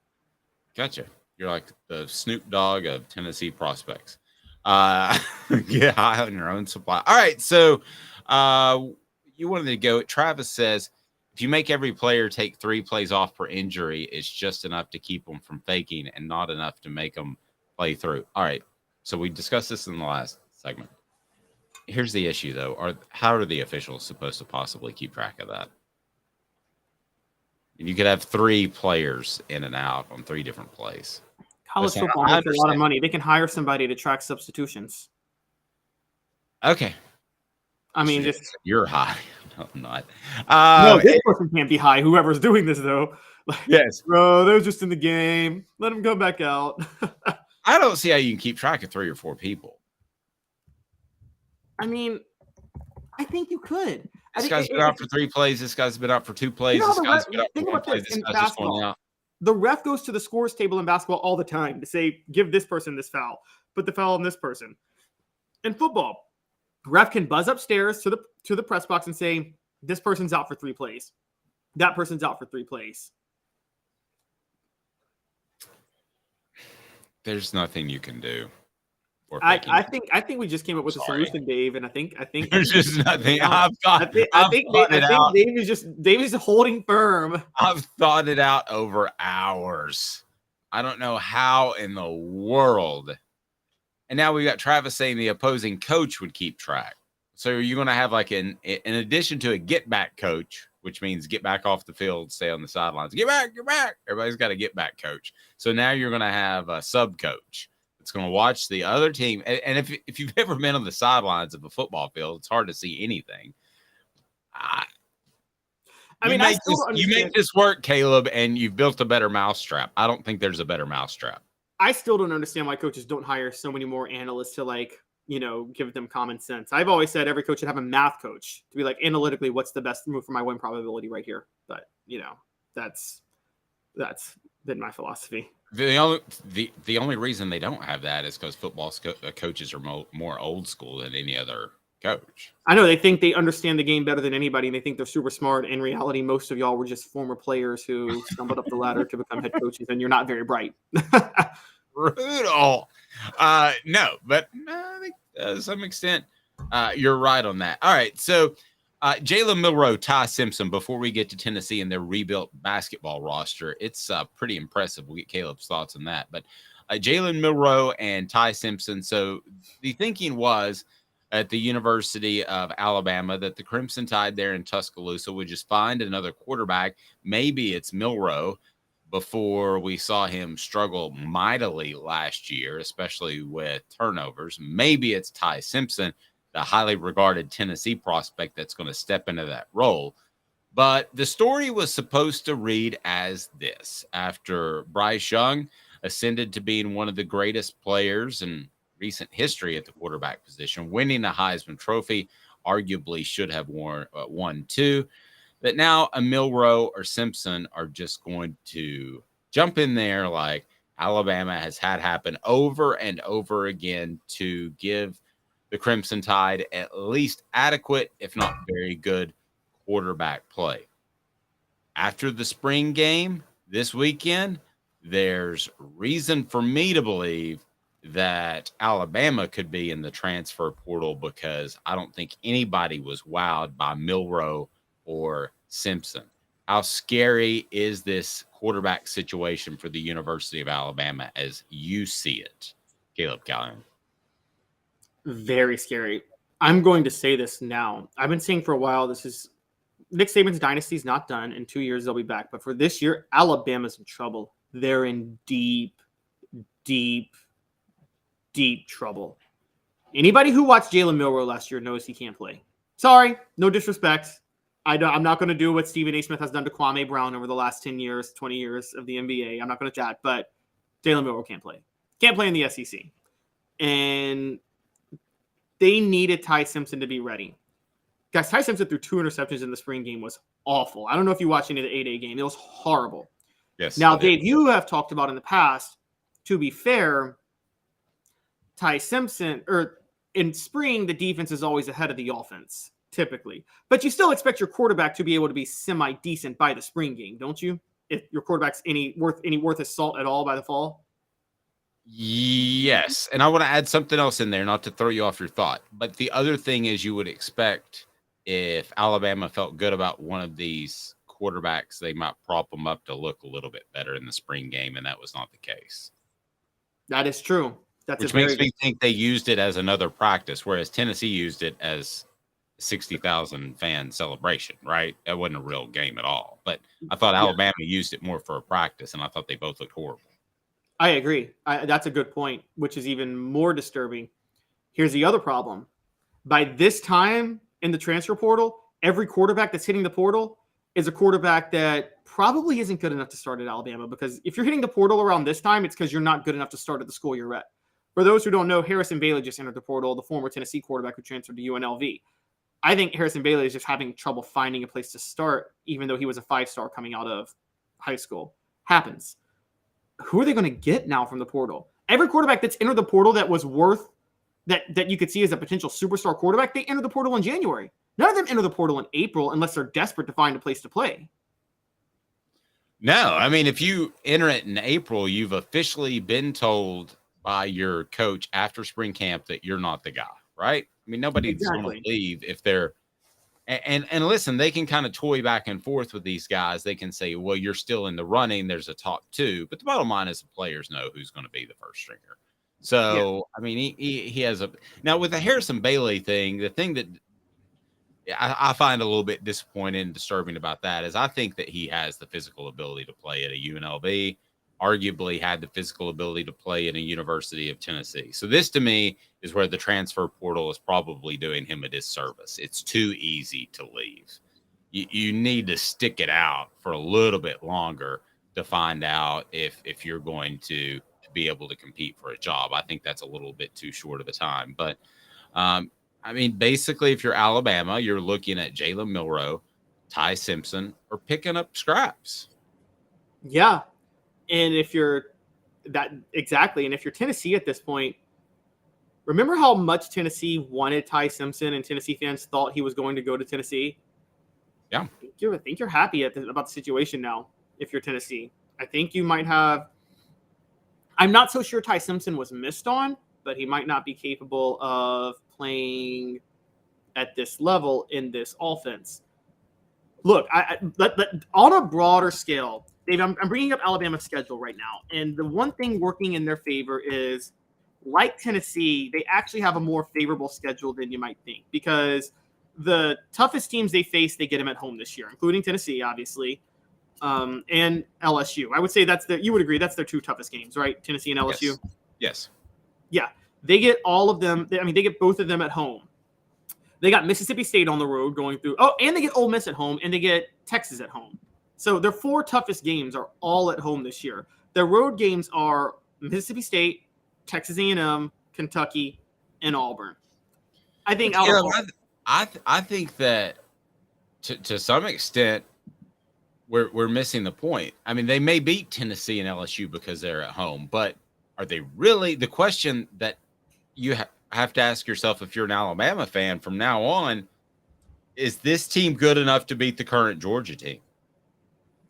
Gotcha. You're like the Snoop Dogg of Tennessee prospects. Get high on your own supply. All right, so you wanted to go. Travis says, if you make every player take 3 plays off per injury, it's just enough to keep them from faking and not enough to make them play through. All right, so we discussed this in the last segment. Here's the issue, though. How are the officials supposed to possibly keep track of that? You could have 3 players in and out on 3 different plays. College football makes a lot of money. They can hire somebody to track substitutions. Okay. I mean, so you're high. No, I'm not. No, this person can't be high. Whoever's doing this, though. Yes. Bro, they're just in the game. Let them go back out. I don't see how you can keep track of 3 or 4 people. I mean, I think you could. This guy's been out for 3 plays. This guy's been out for 2 plays. This guy's been out for 1 play. This guy's just going out. The ref goes to the scores table in basketball all the time to say, give this person this foul, put the foul on this person. In football, ref can buzz upstairs to the press box and say, this person's out for 3 plays. That person's out for 3 plays. There's nothing you can do. I think we just came up with a solution, Dave, and I think there's just nothing. I think Dave is just holding firm. I've thought it out over hours. I don't know how in the world. And now we got Travis saying the opposing coach would keep track. So you're going to have like in addition to a get back coach, which means get back off the field, stay on the sidelines, get back. Everybody's got a get back coach. So now you're going to have a sub coach. It's going to watch the other team. And if you've ever been on the sidelines of a football field, it's hard to see anything. You make this work, Caleb, and you've built a better mousetrap. I don't think there's a better mousetrap. I still don't understand why coaches don't hire so many more analysts to give them common sense. I've always said every coach should have a math coach to be like, analytically, what's the best move for my win probability right here? But, that's been my philosophy. The only reason they don't have that is because football coaches are more old school than any other coach. I know they think they understand the game better than anybody, and they think they're super smart. In reality, most of y'all were just former players who stumbled up the ladder to become head coaches, and you're not very bright. Brutal. No, but I think to some extent you're right on that. All right, so Jalen Milroe, Ty Simpson, before we get to Tennessee and their rebuilt basketball roster, it's pretty impressive. We'll get Caleb's thoughts on that. But Jalen Milroe and Ty Simpson, so the thinking was at the University of Alabama that the Crimson Tide there in Tuscaloosa would just find another quarterback. Maybe it's Milroe, before we saw him struggle mightily last year, especially with turnovers. Maybe it's Ty Simpson, the highly regarded Tennessee prospect that's going to step into that role. But the story was supposed to read as this. After Bryce Young ascended to being one of the greatest players in recent history at the quarterback position, winning a Heisman Trophy, arguably should have won two, that now a Milroe or Simpson are just going to jump in there like Alabama has had happen over and over again to give the Crimson Tide at least adequate, if not very good, quarterback play. After the spring game this weekend, there's reason for me to believe that Alabama could be in the transfer portal because I don't think anybody was wowed by Milroe or Simpson. How scary is this quarterback situation for the University of Alabama as you see it, Caleb Caloun? Very scary. I'm going to say this now. I've been saying for a while, this is Nick Saban's dynasty is not done. In 2 years, they'll be back. But for this year, Alabama's in trouble. They're in deep trouble. Anybody who watched Jalen Milroe last year knows he can't play. Sorry, no disrespect. I'm not going to do what Stephen A. Smith has done to Kwame Brown over the last 10 years, 20 years of the NBA. I'm not going to chat, but Jalen Milroe can't play. Can't play in the SEC. And they needed Ty Simpson to be ready. Guys, Ty Simpson threw 2 interceptions in the spring game was awful. I don't know if you watched any of the 8A game. It was horrible. Yes. Now, Dave, you have talked about in the past, to be fair, Ty Simpson, or in spring, the defense is always ahead of the offense, typically. But you still expect your quarterback to be able to be semi-decent by the spring game, don't you? If your quarterback's worth his salt at all by the fall? Yes. And I want to add something else in there, not to throw you off your thought. But the other thing is you would expect if Alabama felt good about one of these quarterbacks, they might prop them up to look a little bit better in the spring game, and that was not the case. That is true. Which makes me think they used it as another practice, whereas Tennessee used it as 60,000 fan celebration, right? That wasn't a real game at all. But I thought Alabama used it more for a practice, and I thought they both looked horrible. I agree. That's a good point, which is even more disturbing. Here's the other problem. By this time in the transfer portal, every quarterback that's hitting the portal is a quarterback that probably isn't good enough to start at Alabama, because if you're hitting the portal around this time, it's because you're not good enough to start at the school you're at. For those who don't know, Harrison Bailey just entered the portal, the former Tennessee quarterback who transferred to UNLV. I think Harrison Bailey is just having trouble finding a place to start, even though he was a 5-star coming out of high school. Happens. Who are they going to get now from the portal? Every quarterback that's entered the portal that was worth that you could see as a potential superstar quarterback, they entered the portal in January. None of them enter the portal in April unless they're desperate to find a place to play. No, I mean, if you enter it in April, you've officially been told by your coach after spring camp that you're not the guy, right? I mean, nobody's going to leave if they're and listen, they can kind of toy back and forth with these guys. They can say, well, you're still in the running. There's a top 2. But the bottom line is the players know who's going to be the first stringer. So, I mean, he has a – now, with the Harrison Bailey thing, the thing that I find a little bit disappointing and disturbing about that is I think that he has the physical ability to play at a UNLV, arguably had the physical ability to play in a University of Tennessee. So this, to me, is where the transfer portal is probably doing him a disservice. It's too easy to leave. You need to stick it out for a little bit longer to find out if you're going to be able to compete for a job. I think that's a little bit too short of a time. But, I mean, basically, if you're Alabama, you're looking at Jalen Milroe, Ty Simpson, or picking up scraps. Yeah. And if you're Tennessee at this point, Remember how much Tennessee wanted Ty Simpson and Tennessee fans thought he was going to go to Tennessee? Yeah. I think you're happy about the situation now if you're Tennessee. I think you might have – I'm not so sure Ty Simpson was missed on, but he might not be capable of playing at this level in this offense. Look, on a broader scale, Dave, I'm bringing up Alabama's schedule right now, and the one thing working in their favor is, like Tennessee, they actually have a more favorable schedule than you might think because the toughest teams they face, they get them at home this year, including Tennessee, obviously, and LSU. I would say you would agree that's their two toughest games, right? Tennessee and LSU? Yes. Yeah. They get all of them. They get both of them at home. They got Mississippi State on the road going through. Oh, and they get Ole Miss at home, and they get Texas at home. So their 4 toughest games are all at home this year. Their road games are Mississippi State, Texas A&M, Kentucky, and Auburn. I think I think that to some extent we're missing the point. I mean, they may beat Tennessee and LSU because they're at home, but are they really? The question that you have to ask yourself if you're an Alabama fan from now on, is this team good enough to beat the current Georgia team?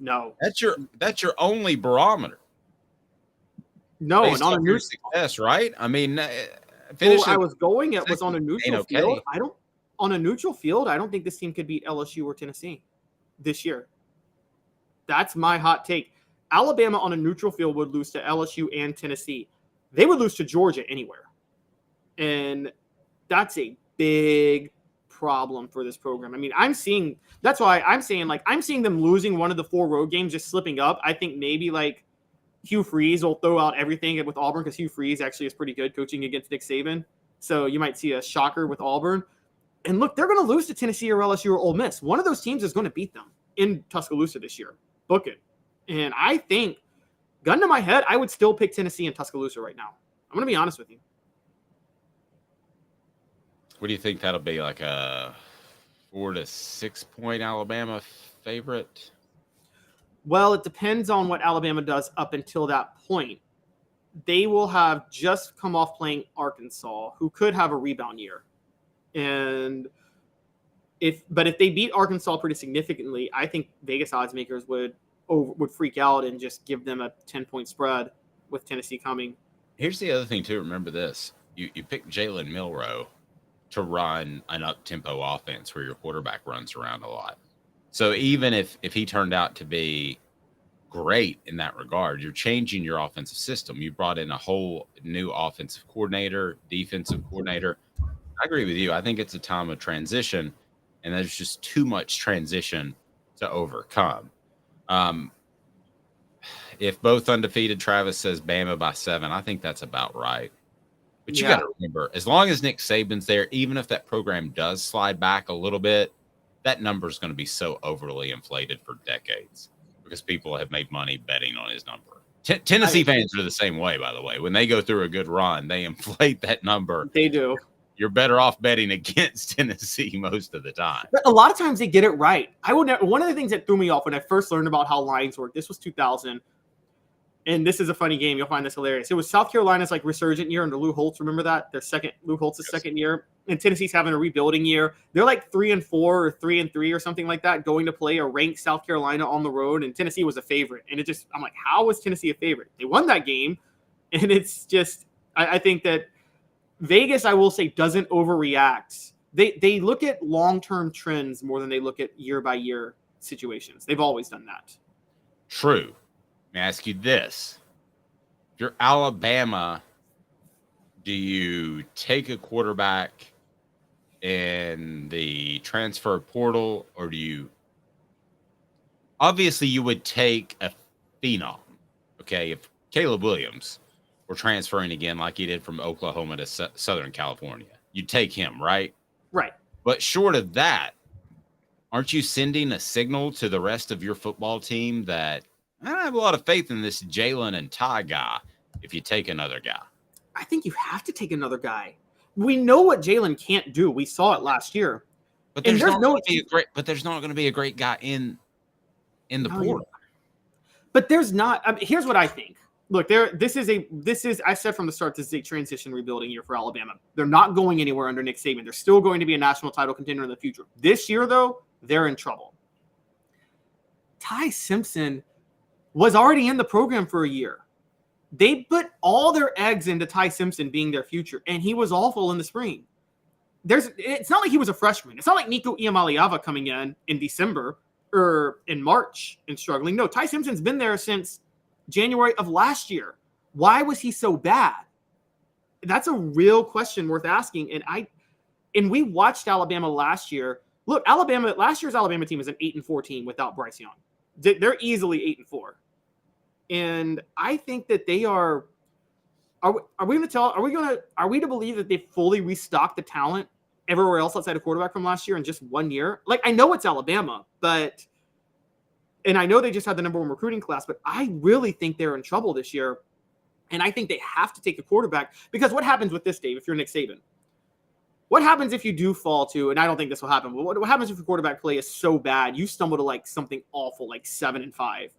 No. That's your only barometer. No, based and on on a your new success, right? I mean, I was going it was on a neutral okay. field. On a neutral field, I don't think this team could beat LSU or Tennessee this year. That's my hot take. Alabama on a neutral field would lose to LSU and Tennessee. They would lose to Georgia anywhere. And that's a big problem for this program. I mean, that's why I'm seeing them losing one of the 4 road games, just slipping up. I think maybe like Hugh Freeze will throw out everything with Auburn because Hugh Freeze actually is pretty good coaching against Nick Saban. So you might see a shocker with Auburn. And look, they're going to lose to Tennessee or LSU or Ole Miss. One of those teams is going to beat them in Tuscaloosa this year. Book it. And I think, gun to my head, I would still pick Tennessee and Tuscaloosa right now. I'm going to be honest with you. What do you think that'll be, like a 4 to 6 point Alabama favorite? Well, it depends on what Alabama does up until that point. They will have just come off playing Arkansas, who could have a rebound year. And if they beat Arkansas pretty significantly, I think Vegas odds makers would freak out and just give them a 10-point spread with Tennessee coming. Here's the other thing too. Remember this: you pick Jalen Milroe to run an up-tempo offense where your quarterback runs around a lot. So even if he turned out to be great in that regard, you're changing your offensive system. You brought in a whole new offensive coordinator, defensive coordinator. I agree with you. I think it's a time of transition, and there's just too much transition to overcome. If both undefeated, Travis says Bama by 7, I think that's about right. But you got to remember, as long as Nick Saban's there, even if that program does slide back a little bit, that number is going to be so overly inflated for decades because people have made money betting on his number. Tennessee fans are the same way, by the way. When they go through a good run, they inflate that number. They do. You're better off betting against Tennessee most of the time. But a lot of times they get it right. One of the things that threw me off when I first learned about how lines work, this was 2000, and this is a funny game. You'll find this hilarious. It was South Carolina's like resurgent year under Lou Holtz. Remember that? Lou Holtz's second year. And Tennessee's having a rebuilding year. They're like 3-4 or 3-3 or something like that, going to play a ranked South Carolina on the road. And Tennessee was a favorite. And I'm like, how was Tennessee a favorite? They won that game. And it's just, I think that Vegas, I will say, doesn't overreact. They look at long-term trends more than they look at year-by-year situations. They've always done that. True. Let me ask you this. If you're Alabama, do you take a quarterback in the transfer portal, or do you – obviously you would take a phenom, okay? If Caleb Williams were transferring again like he did from Oklahoma to Southern California, you'd take him, right? Right. But short of that, aren't you sending a signal to the rest of your football team that I don't have a lot of faith in this Jalen and Ty guy if you take another guy? I think you have to take another guy. We know what Jalen can't do. We saw it last year. But there's not going to be a great guy in the portal. But there's not. Here's what I think. look, this is I said from the start, this is a transition rebuilding year for Alabama. They're not going anywhere under Nick Saban. They're still going to be a national title contender in the future. This year, though, they're in trouble. Ty Simpson was already in the program for a year. They put all their eggs into Ty Simpson being their future, and he was awful in the spring. It's not like he was a freshman. It's not like Nico Iamaleava coming in December or in March and struggling. No, Ty Simpson's been there since January of last year. Why was he so bad? That's a real question worth asking. And we watched Alabama last year. Look, last year's Alabama team is an 8-4 team without Bryce Young. They're easily 8-4. And I think that they are we to believe that they fully restocked the talent everywhere else outside of quarterback from last year in just 1 year? Like, I know it's Alabama, and I know they just had the number 1 recruiting class, but I really think they're in trouble this year. And I think they have to take a quarterback, because what happens with this, Dave, if you're Nick Saban? What happens if you do fall to, and I don't think this will happen, but what happens if your quarterback play is so bad, you stumble to like something awful, like 7-5?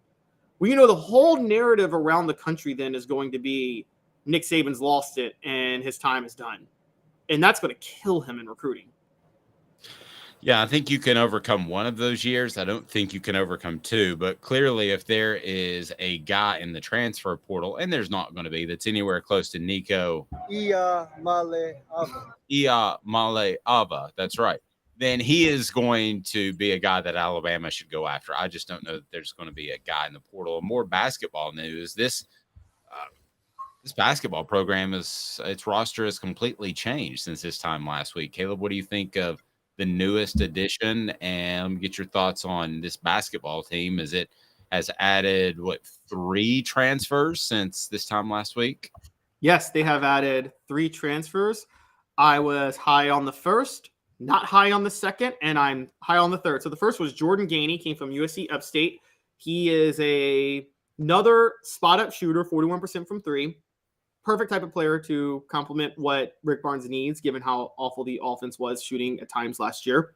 Well, the whole narrative around the country then is going to be Nick Saban's lost it and his time is done. And that's going to kill him in recruiting. Yeah, I think you can overcome one of those years. I don't think you can overcome 2. But clearly, if there is a guy in the transfer portal, and there's not going to be, that's anywhere close to Nico Iamaleava, that's right, then he is going to be a guy that Alabama should go after. I just don't know that there's going to be a guy in the portal. More basketball news. This basketball program its roster has completely changed since this time last week. Caleb, what do you think of the newest addition? And get your thoughts on this basketball team as it has added, 3 transfers since this time last week? Yes, they have added 3 transfers. I was high on the first, not high on the second, and I'm high on the third. So the first was Jordan Gainey, came from USC Upstate. He is another spot-up shooter, 41% from 3. Perfect type of player to complement what Rick Barnes needs, given how awful the offense was shooting at times last year.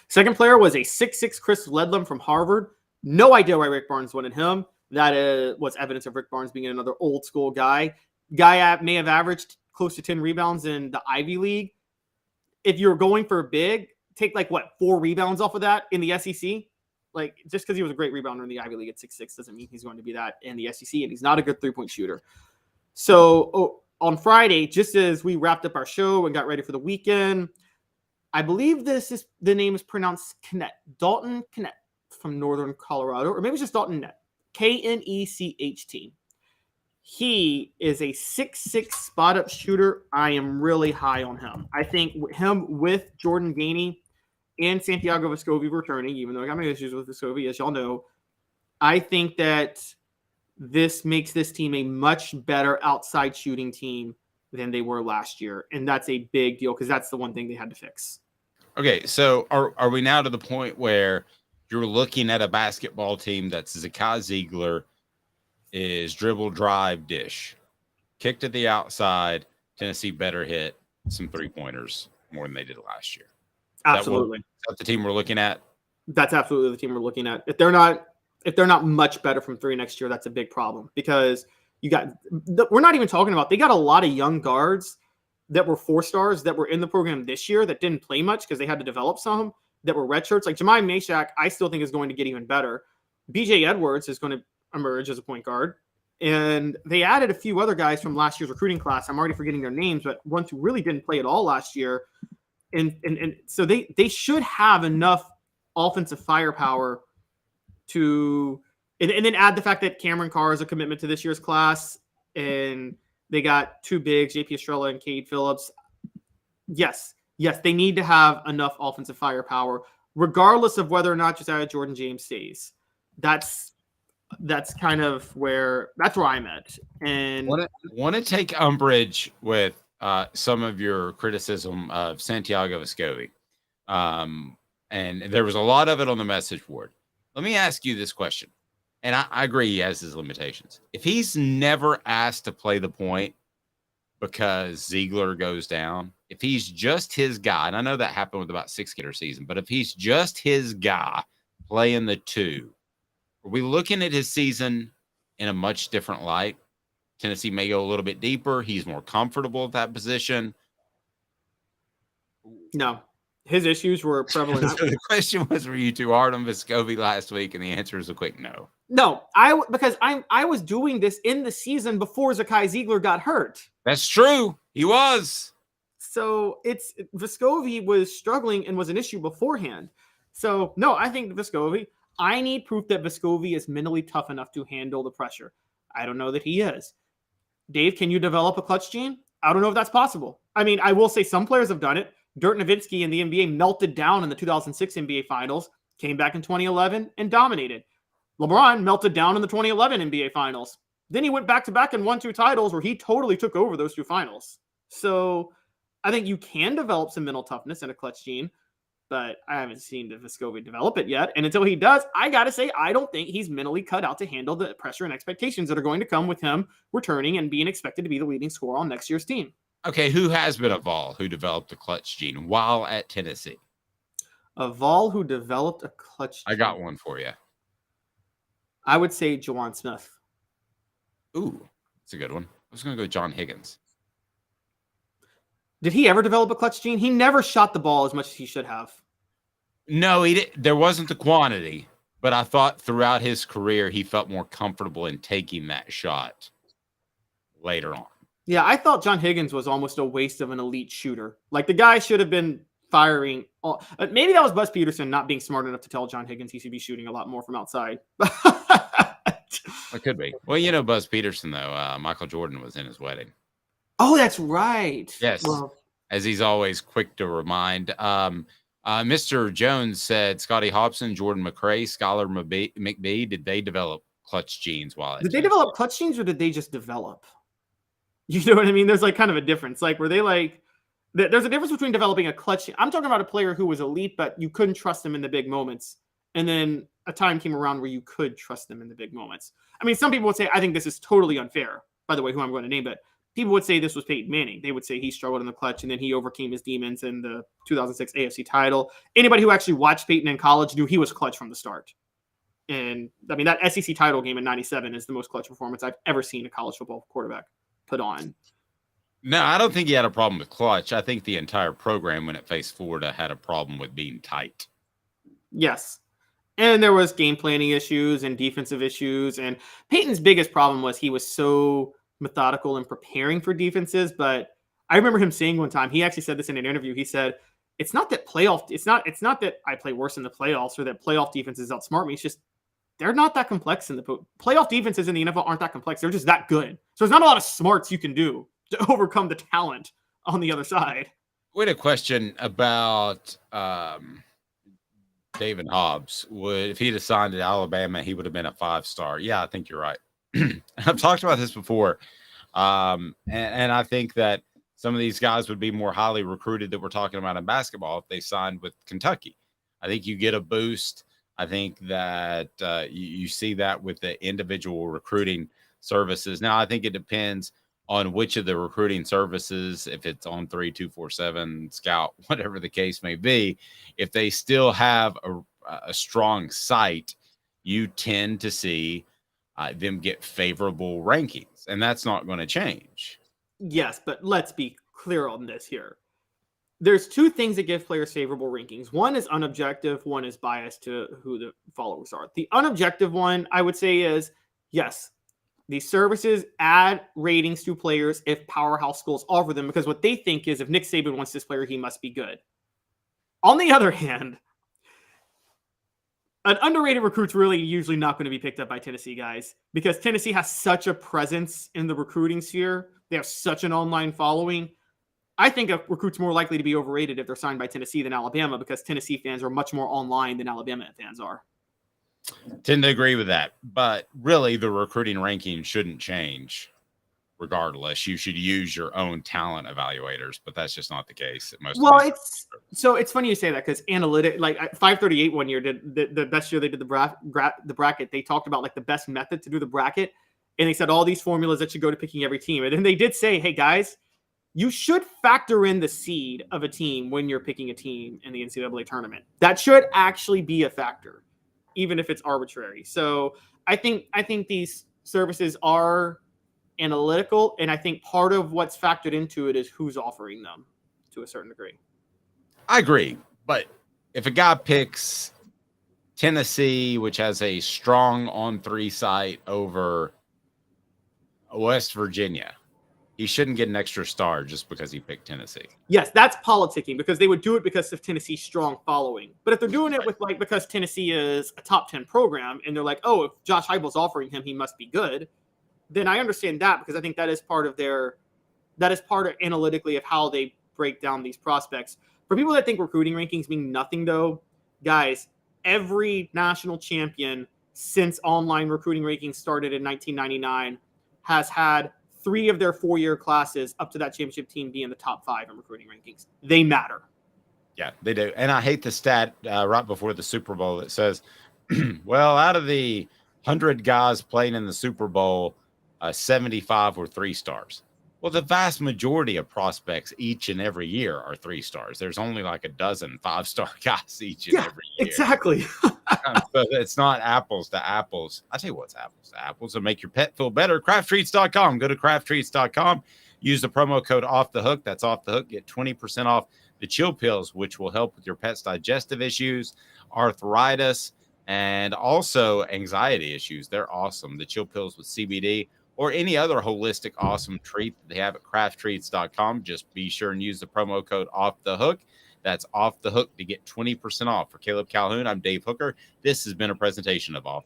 Second player was a 6'6" Chris Ledlam from Harvard. No idea why Rick Barnes wanted him. That was evidence of Rick Barnes being another old school guy. Guy may have averaged close to 10 rebounds in the Ivy League. If you're going for a big, take 4 rebounds off of that in the SEC. Like, just because he was a great rebounder in the Ivy League at 6'6" doesn't mean he's going to be that in the SEC, and he's not a good 3-point shooter. So on Friday, just as we wrapped up our show and got ready for the weekend, I believe the name is pronounced Knet, Dalton Knet from Northern Colorado, or maybe it's just Dalton Knet, Knecht. He is a 6'6" spot-up shooter. I am really high on him. I think him with Jordan Gainey and Santiago Vescovi returning, even though I got my issues with Vescovi, as y'all know, I think that this makes this team a much better outside shooting team than they were last year. And that's a big deal, because that's the one thing they had to fix. Okay, so are we now to the point where you're looking at a basketball team that's Zakai Ziegler is dribble, drive, dish, kick to the outside, Tennessee better hit some 3-pointers more than they did last year? Absolutely. Is that the team we're looking at? That's absolutely the team we're looking at. If they're not much better from 3 next year, that's a big problem, because we're not even talking about, they got a lot of young guards that were 4-stars that were in the program this year that didn't play much because they had to develop some, that were redshirts. Like Jemai Mashak, I still think is going to get even better. BJ Edwards is going to emerge as a point guard. And they added a few other guys from last year's recruiting class. I'm already forgetting their names, but ones who really didn't play at all last year. And so they should have enough offensive firepower to and then add the fact that Cameron Carr is a commitment to this year's class, and they got 2 bigs, JP Estrella and Cade Phillips. Yes, they need to have enough offensive firepower, regardless of whether or not Josiah Jordan James stays. That's kind of where I'm at. And want to take umbrage with some of your criticism of Santiago Vescovi. And there was a lot of it on the message board. Let me ask you this question. And I agree he has his limitations. If he's never asked to play the point because Ziegler goes down, if he's just his guy, and I know that happened with about 6 Gator season, but if he's just his guy playing the 2, are we looking at his season in a much different light. Tennessee may go a little bit deeper. He's more comfortable at that position. No, his issues were prevalent. So the question was, were you too hard on Vescovi last week? And the answer is a quick no. No, because I was doing this in the season before Zakai Ziegler got hurt. That's true. He was. So Vescovi was struggling and was an issue beforehand. So no, I think Vescovi, I need proof that Vescovi is mentally tough enough to handle the pressure. I don't know that he is. Dave, can you develop a clutch gene? I don't know if that's possible. I mean, I will say some players have done it. Dirk Nowitzki in the NBA melted down in the 2006 NBA Finals, came back in 2011 and dominated. LeBron melted down in the 2011 NBA Finals. Then he went back-to-back and won 2 titles where he totally took over those 2 finals. So I think you can develop some mental toughness in a clutch gene, but I haven't seen Vescovi develop it yet. And until he does, I got to say, I don't think he's mentally cut out to handle the pressure and expectations that are going to come with him returning and being expected to be the leading scorer on next year's team. Okay, who has been a Vol who developed a clutch gene while at Tennessee? A Vol who developed a clutch gene. I got one for you. I would say Jawan Smith. Ooh, that's a good one. I was going to go John Higgins. Did he ever develop a clutch gene? He never shot the ball as much as he should have. No, he did. There wasn't the quantity, but I thought throughout his career he felt more comfortable in taking that shot later on. Yeah, I thought John Higgins was almost a waste of an elite shooter. Like, the guy should have been firing. Maybe that was Buzz Peterson not being smart enough to tell John Higgins he should be shooting a lot more from outside. It could be. Well, you know Buzz Peterson, though. Michael Jordan was in his wedding. Oh, that's right. Yes. Well, as he's always quick to remind. Mr. Jones said Scotty Hobson, Jordan McRae, Skylar McBee, did they develop clutch genes while at did they develop clutch genes or did they just develop? You know what I mean? There's like kind of a difference. Like, were they like, there's a difference between developing a clutch. I'm talking about a player who was elite, but you couldn't trust him in the big moments. And then a time came around where you could trust them in the big moments. I mean, some people would say, I think this is totally unfair, by the way, who I'm going to name, but people would say this was Peyton Manning. They would say he struggled in the clutch and then he overcame his demons in the 2006 AFC title. Anybody who actually watched Peyton in college knew he was clutch from the start. And I mean, that SEC title game in 97 is the most clutch performance I've ever seen a college football quarterback put on. No, I don't think he had a problem with clutch. I think the entire program, when it faced Florida, had a problem with being tight. Yes. And there was game planning issues and defensive issues. And Peyton's biggest problem was he was so methodical in preparing for defenses. But I remember him saying one time, he actually said this in an interview. He said, it's not that I play worse in the playoffs or that playoff defenses outsmart me. It's just, they're not that complex in the playoff defenses in the NFL aren't that complex. They're just that good. So there's not a lot of smarts you can do to overcome the talent on the other side. We had a question about David Hobbs. If he'd have signed at Alabama, he would have been a 5-star. Yeah, I think you're right. I've talked about this before. And I think that some of these guys would be more highly recruited that we're talking about in basketball if they signed with Kentucky. I think you get a boost. I think that you see that with the individual recruiting services. Now, I think it depends on which of the recruiting services, if it's on 3247, Scout, whatever the case may be, if they still have a strong site, you tend to see them get favorable rankings, and that's not going to change. Yes, but let's be clear on this here. There's 2 things that give players favorable rankings. One is unobjective, one is biased to who the followers are. The unobjective one, I would say, is yes, these services add ratings to players if powerhouse schools offer them, because what they think is if Nick Saban wants this player, he must be good. On the other hand, an underrated recruit's really usually not going to be picked up by Tennessee guys because Tennessee has such a presence in the recruiting sphere. They have such an online following. I think a recruit's more likely to be overrated if they're signed by Tennessee than Alabama because Tennessee fans are much more online than Alabama fans are. Tend to agree with that, but really the recruiting ranking shouldn't change regardless. You should use your own talent evaluators, but that's just not the case. It's funny you say that because analytic, like 538 one year did the best year they did the bracket. They talked about like the best method to do the bracket, and they said all these formulas that should go to picking every team. And then they did say, hey guys, you should factor in the seed of a team when you're picking a team in the NCAA tournament. That should actually be a factor, even if it's arbitrary. So I think these services are analytical, and I think part of what's factored into it is who's offering them to a certain degree. I agree, but if a guy picks Tennessee, which has a strong on-3 site, over West Virginia, he shouldn't get an extra star just because he picked Tennessee. Yes, that's politicking, because they would do it because of Tennessee's strong following. But if they're doing it with because Tennessee is a top 10 program and they're like, oh, if Josh Heupel's offering him, he must be good, then I understand that, because I think that is part of analytically of how they break down these prospects. For people that think recruiting rankings mean nothing, though, guys, every national champion since online recruiting rankings started in 1999 has had 3 of their 4-year classes up to that championship team be in the top 5 in recruiting rankings. They matter. Yeah, they do. And I hate the stat right before the Super Bowl that says, well, out of the 100 guys playing in the Super Bowl, 75 were 3 stars. Well, the vast majority of prospects each and every year are 3 stars. There's only like a dozen 5-star guys each and every year. Exactly. So it's not apples to apples. I tell you what's apples to apples to make your pet feel better. Crafttreats.com. Go to crafttreats.com. Use the promo code Off the Hook. That's Off the Hook. Get 20% off the chill pills, which will help with your pet's digestive issues, arthritis, and also anxiety issues. They're awesome. The chill pills with CBD or any other holistic awesome treat that they have at crafttreats.com. Just be sure and use the promo code Off the Hook. That's Off the Hook to get 20% off. For Caleb Caloun, I'm Dave Hooker. This has been a presentation of Off